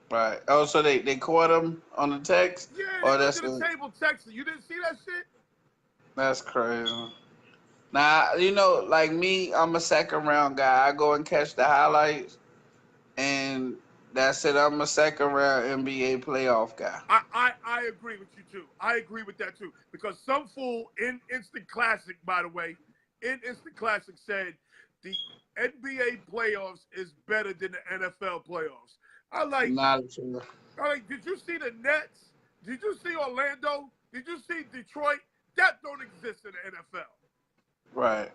right. Oh, so they caught him on the text, Yeah, they or under the table texting. You didn't see that shit? that's crazy. Now, you know, like me, I'm a second round guy. I go and catch the highlights, and that's it. I'm a second round NBA playoff guy. I agree with you too. I agree with that too. Because some fool in Instant Classic, by the way, in Instant Classic said the NBA playoffs is better than the NFL playoffs. I like, Not true. did you see the Nets? Did you see Orlando? Did you see Detroit? That don't exist in the NFL. Right.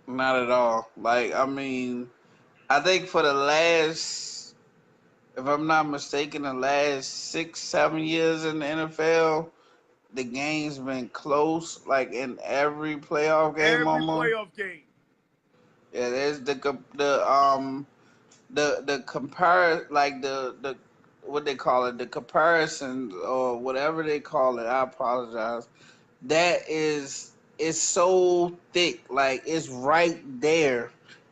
Not at all. Like, I mean, I think for the last, if I'm not mistaken, the last 6, 7 years in the NFL, the game's been close, like in every playoff game Every almost. playoff game. Yeah, there's the compare, like the what they call it, the comparison or whatever they call it. I apologize. That is so thick, like it's right there.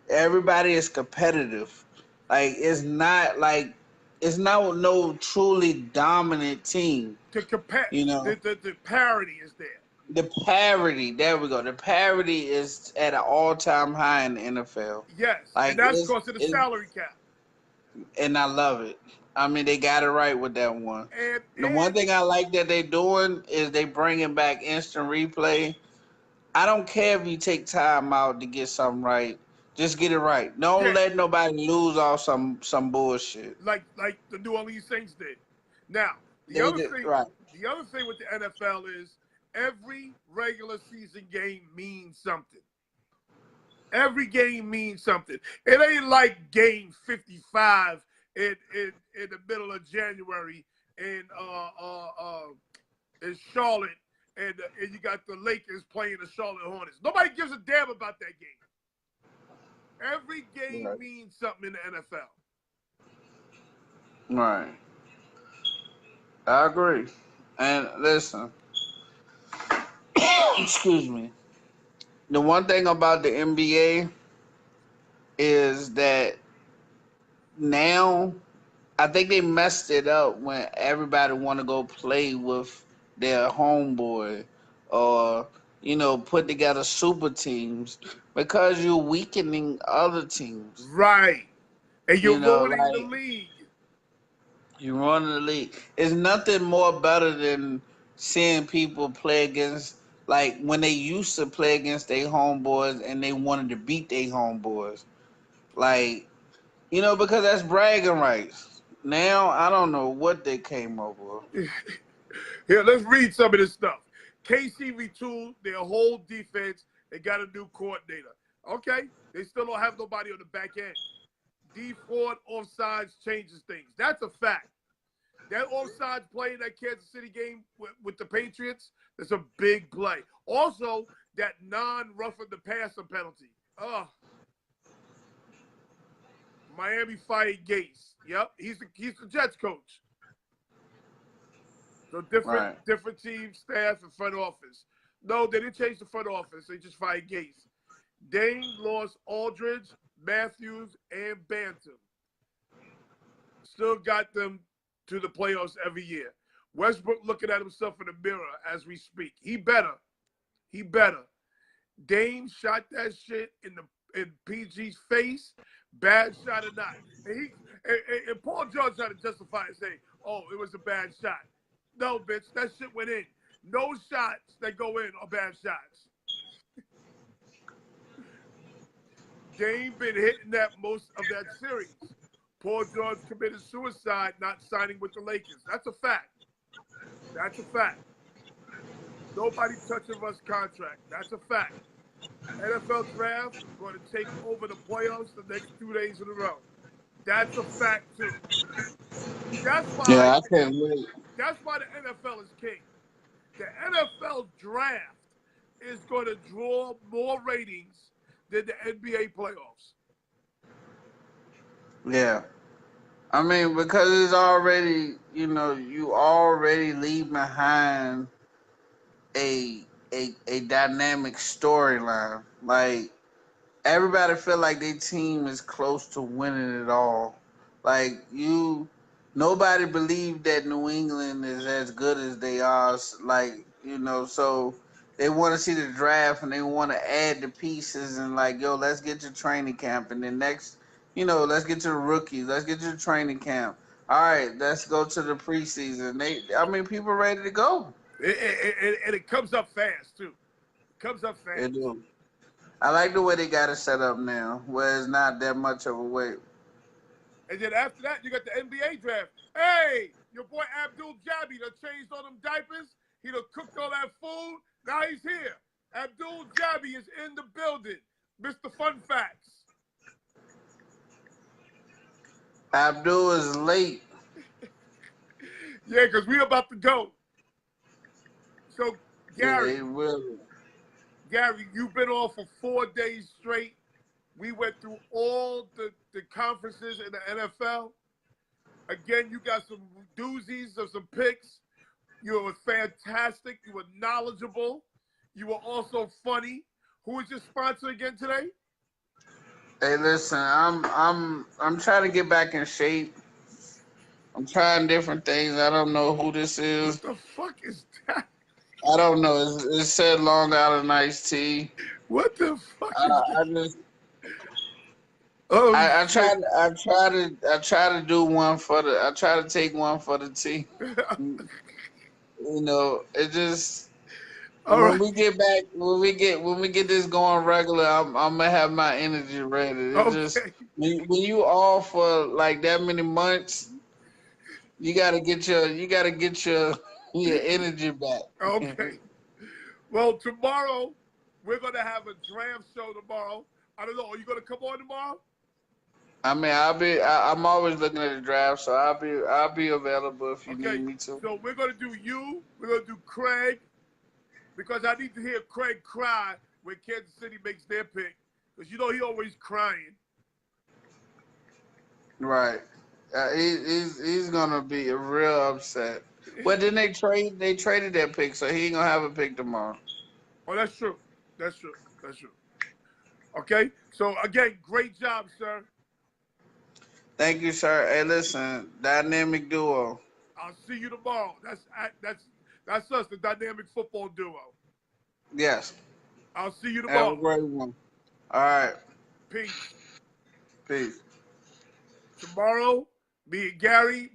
Everybody is competitive. Like it's not no truly dominant team. To compare, You know, the parity is there. the parity. There we go. The parity is at an all-time high in the NFL. Yes, and Like that's because of the salary cap. and I love it. I mean, they got it right with that one. The one And thing I like that they doing is they bringing back instant replay. I don't care if you take time out to get something right. Just get it right. Don't yeah, let nobody lose off some bullshit. like the New Orleans Saints did. Now, the They other did thing, right. the other thing with the NFL is every regular season game means something. Every game means something. It ain't like game 55 in the middle of January in Charlotte, and you got the Lakers playing the Charlotte Hornets. Nobody gives a damn about that game. Every game Right. means something in the NFL. Right. I agree. And listen, excuse me. The one thing about the NBA is that now I think they messed it up when everybody want to go play with their homeboy or put together super teams. because you're weakening other teams. Right. And you're You know, ruining the like league. you run the league. It's nothing more better than seeing people play against, like when they used to play against their homeboys and they wanted to beat their homeboys. Like, you know, because that's bragging rights. Now I don't know what they came up with. Here, let's read some of this stuff. KC retooled their whole defense. They got a new coordinator. Okay, they still don't have nobody on the back end. D Ford offsides changes things. That's a fact. That offsides play in that Kansas City game with the Patriots, that's a big play. Also, that non-roughing the passer penalty. Miami fired Gase. Yep, he's the Jets coach. So different team, staff, and front office. No, they didn't change the front office. They just fired Gase. Dane lost Aldridge, Matthews, and Bantam. Still got them to the playoffs every year. Westbrook looking at himself in the mirror as we speak. He better. Dame shot that shit in PG's face. Bad shot or not. And Paul George tried to justify it, saying, "Oh, it was a bad shot." No, bitch, that shit went in. No shots that go in are bad shots. Dame been hitting that most of that series. Paul George committed suicide not signing with the Lakers. That's a fact. Nobody touching Russ' contract. That's a fact. NFL draft going to take over the playoffs the next 2 days in a row. That's a fact too. That's why. Yeah, I can't wait. That's why the NFL is king. The NFL draft is going to draw more ratings than the NBA playoffs. Yeah. I mean, because it's already, you know, you already leave behind a dynamic storyline. Like everybody feel like their team is close to winning it all. Like nobody believed that New England is as good as they are. Like, you know, so they want to see the draft and they want to add the pieces and like, yo, let's get to training camp and then next, you know, let's get to the rookies, let's get to the training camp. All right, let's go to the preseason. I mean, people ready to go. And it comes up fast too. They do. I like the way they got it set up now, where it's not that much of a wait. And then after that, you got the NBA draft. Hey, your boy Abdul Jabbar done changed all them diapers. He done cooked all that food. Now he's here. Abdul Jabbar is in the building. Mr. Fun Facts. Abdul is late. Yeah, because we about to go. So, Gary. Yeah, really. Gary, you've been on for 4 days straight. We went through all the conferences in the NFL. Again, you got some doozies of some picks. You were fantastic. You were knowledgeable. You were also funny. Who is your sponsor again today? Hey, listen, I'm trying to get back in shape. I'm trying different things. I don't know who this is. What the fuck is that? I don't know. It said Long Island iced tea. What the fuck is that? I just. Oh, I try to do one for the. I try to take one for the tea. You know, it just. All when right. we get back, when we get this going regular, I'm gonna have my energy ready. It's Okay. just when you off for like that many months, you gotta get your your energy back. Okay. Well, tomorrow we're gonna have a draft show tomorrow. I don't know. Are you gonna come on tomorrow? I mean, I'm always looking at the draft, so I'll be available if you need me to. So we're gonna do you. We're gonna do Craig, because I need to hear Craig cry when Kansas City makes their pick, because you know he always crying. Right. He's gonna be real upset. But then they traded that pick, so he ain't gonna have a pick tomorrow. Oh, that's true. Okay. So again, great job, sir. Thank you, sir. Hey, listen, dynamic duo. I'll see you tomorrow. That's us, the dynamic football duo. Yes. I'll see you Have tomorrow. a great one. All right. Peace. Peace. Tomorrow, me and Gary.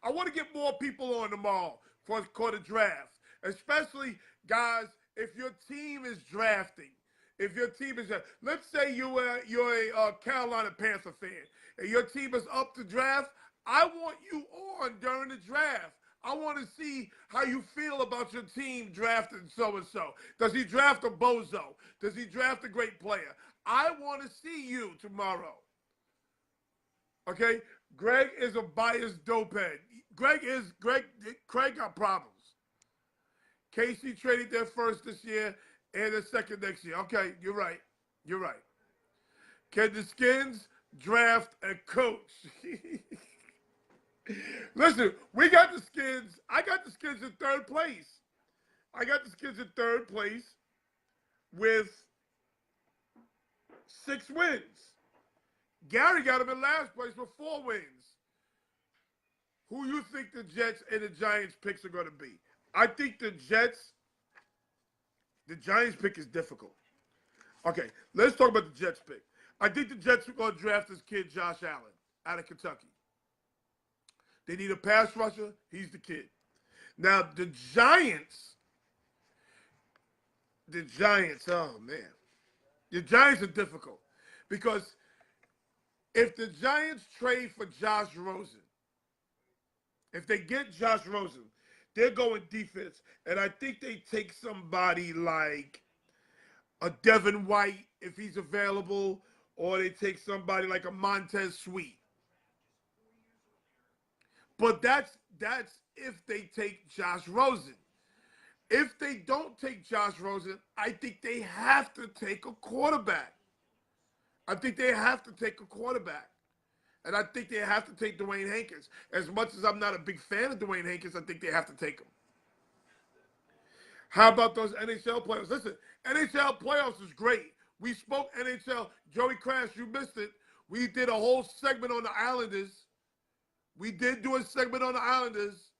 I want to get more people on tomorrow for the draft, especially guys. If your team is drafting, if your team is, let's say you're a Carolina Panther fan and your team is up to draft. I want you on during the draft. I want to see how you feel about your team drafting so and so. Does he draft a bozo? Does he draft a great player? I want to see you tomorrow. Okay, Greg is a biased dopehead. Craig got problems. KC traded their first this year and their second next year. Okay, you're right. You're right. Can the Skins draft a coach? Listen, we got the Skins. I got the Skins in third place. I got the Skins in third place with 6 wins. Gary got them in last place with 4 wins. Who you think the Jets and the Giants picks are going to be? I think the Giants pick is difficult. Okay, let's talk about the Jets pick. I think the Jets are going to draft this kid, Josh Allen, out of Kentucky. They need a pass rusher. He's the kid. Now, the Giants, oh, man. The Giants are difficult because if the Giants trade for Josh Rosen, if they get Josh Rosen, they're going defense. And I think they take somebody like a Devin White if he's available, or they take somebody like a Montez Sweet. But that's if they take Josh Rosen. If they don't take Josh Rosen, I think they have to take a quarterback. I think they have to take a quarterback. And I think they have to take Dwayne Hankins. As much as I'm not a big fan of Dwayne Hankins, I think they have to take him. How about those NHL playoffs? Listen, NHL playoffs is great. We spoke NHL. Joey Crash, you missed it. We did a whole segment on the Islanders. We did do a segment on the Islanders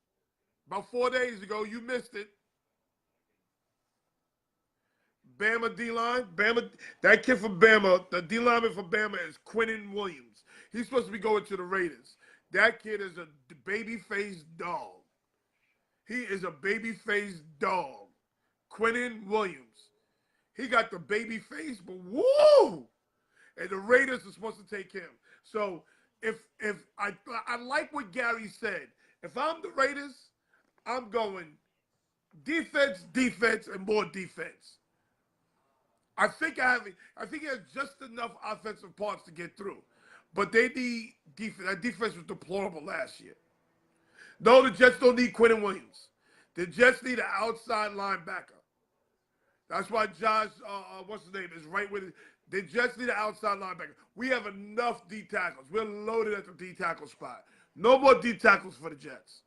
about 4 days ago. You missed it. Bama D-line. That kid from Bama, the D-lineman from Bama is Quinnen Williams. He's supposed to be going to the Raiders. That kid is a baby-faced dog. He is a baby-faced dog. Quinnen Williams. He got the baby face, but woo! And the Raiders are supposed to take him. So if I like what Gary said. If I'm the Raiders, I'm going defense, and more defense. I think he has just enough offensive parts to get through. But they need defense. That defense was deplorable last year. No, the Jets don't need Quinnen Williams. The Jets need an outside linebacker. That's why Josh, what's his name, is right with it. The Jets need an outside linebacker. We have enough D tackles. We're loaded at the D tackle spot. No more D tackles for the Jets.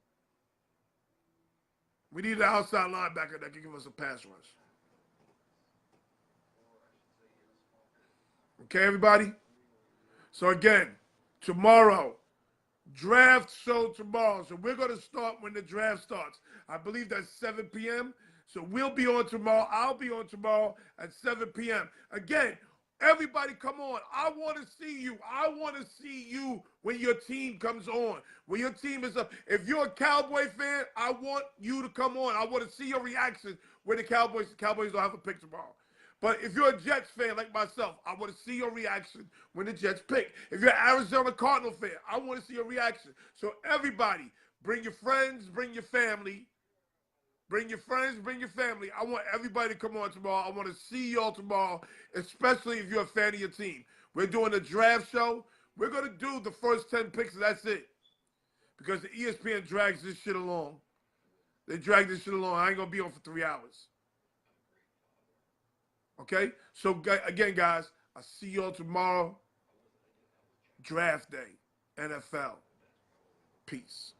We need an outside linebacker that can give us a pass rush. Okay, everybody? So again, tomorrow, draft show tomorrow. So we're going to start when the draft starts. I believe that's 7 p.m. So we'll be on tomorrow. I'll be on tomorrow at 7 p.m. Again, everybody come on. I want to see you. I want to see you when your team comes on. When your team is up. If you're a Cowboy fan, I want you to come on. I want to see your reaction when the Cowboys don't have a pick tomorrow. But if you're a Jets fan like myself, I want to see your reaction when the Jets pick. If you're an Arizona Cardinal fan, I want to see your reaction. So everybody, bring your friends, bring your family. Bring your friends, bring your family. I want everybody to come on tomorrow. I want to see y'all tomorrow, especially if you're a fan of your team. We're doing a draft show. We're going to do the first 10 picks, and that's it. Because the ESPN drags this shit along. They drag this shit along. I ain't going to be on for 3 hours. Okay? So, again, guys, I'll see y'all tomorrow. Draft day. NFL. Peace.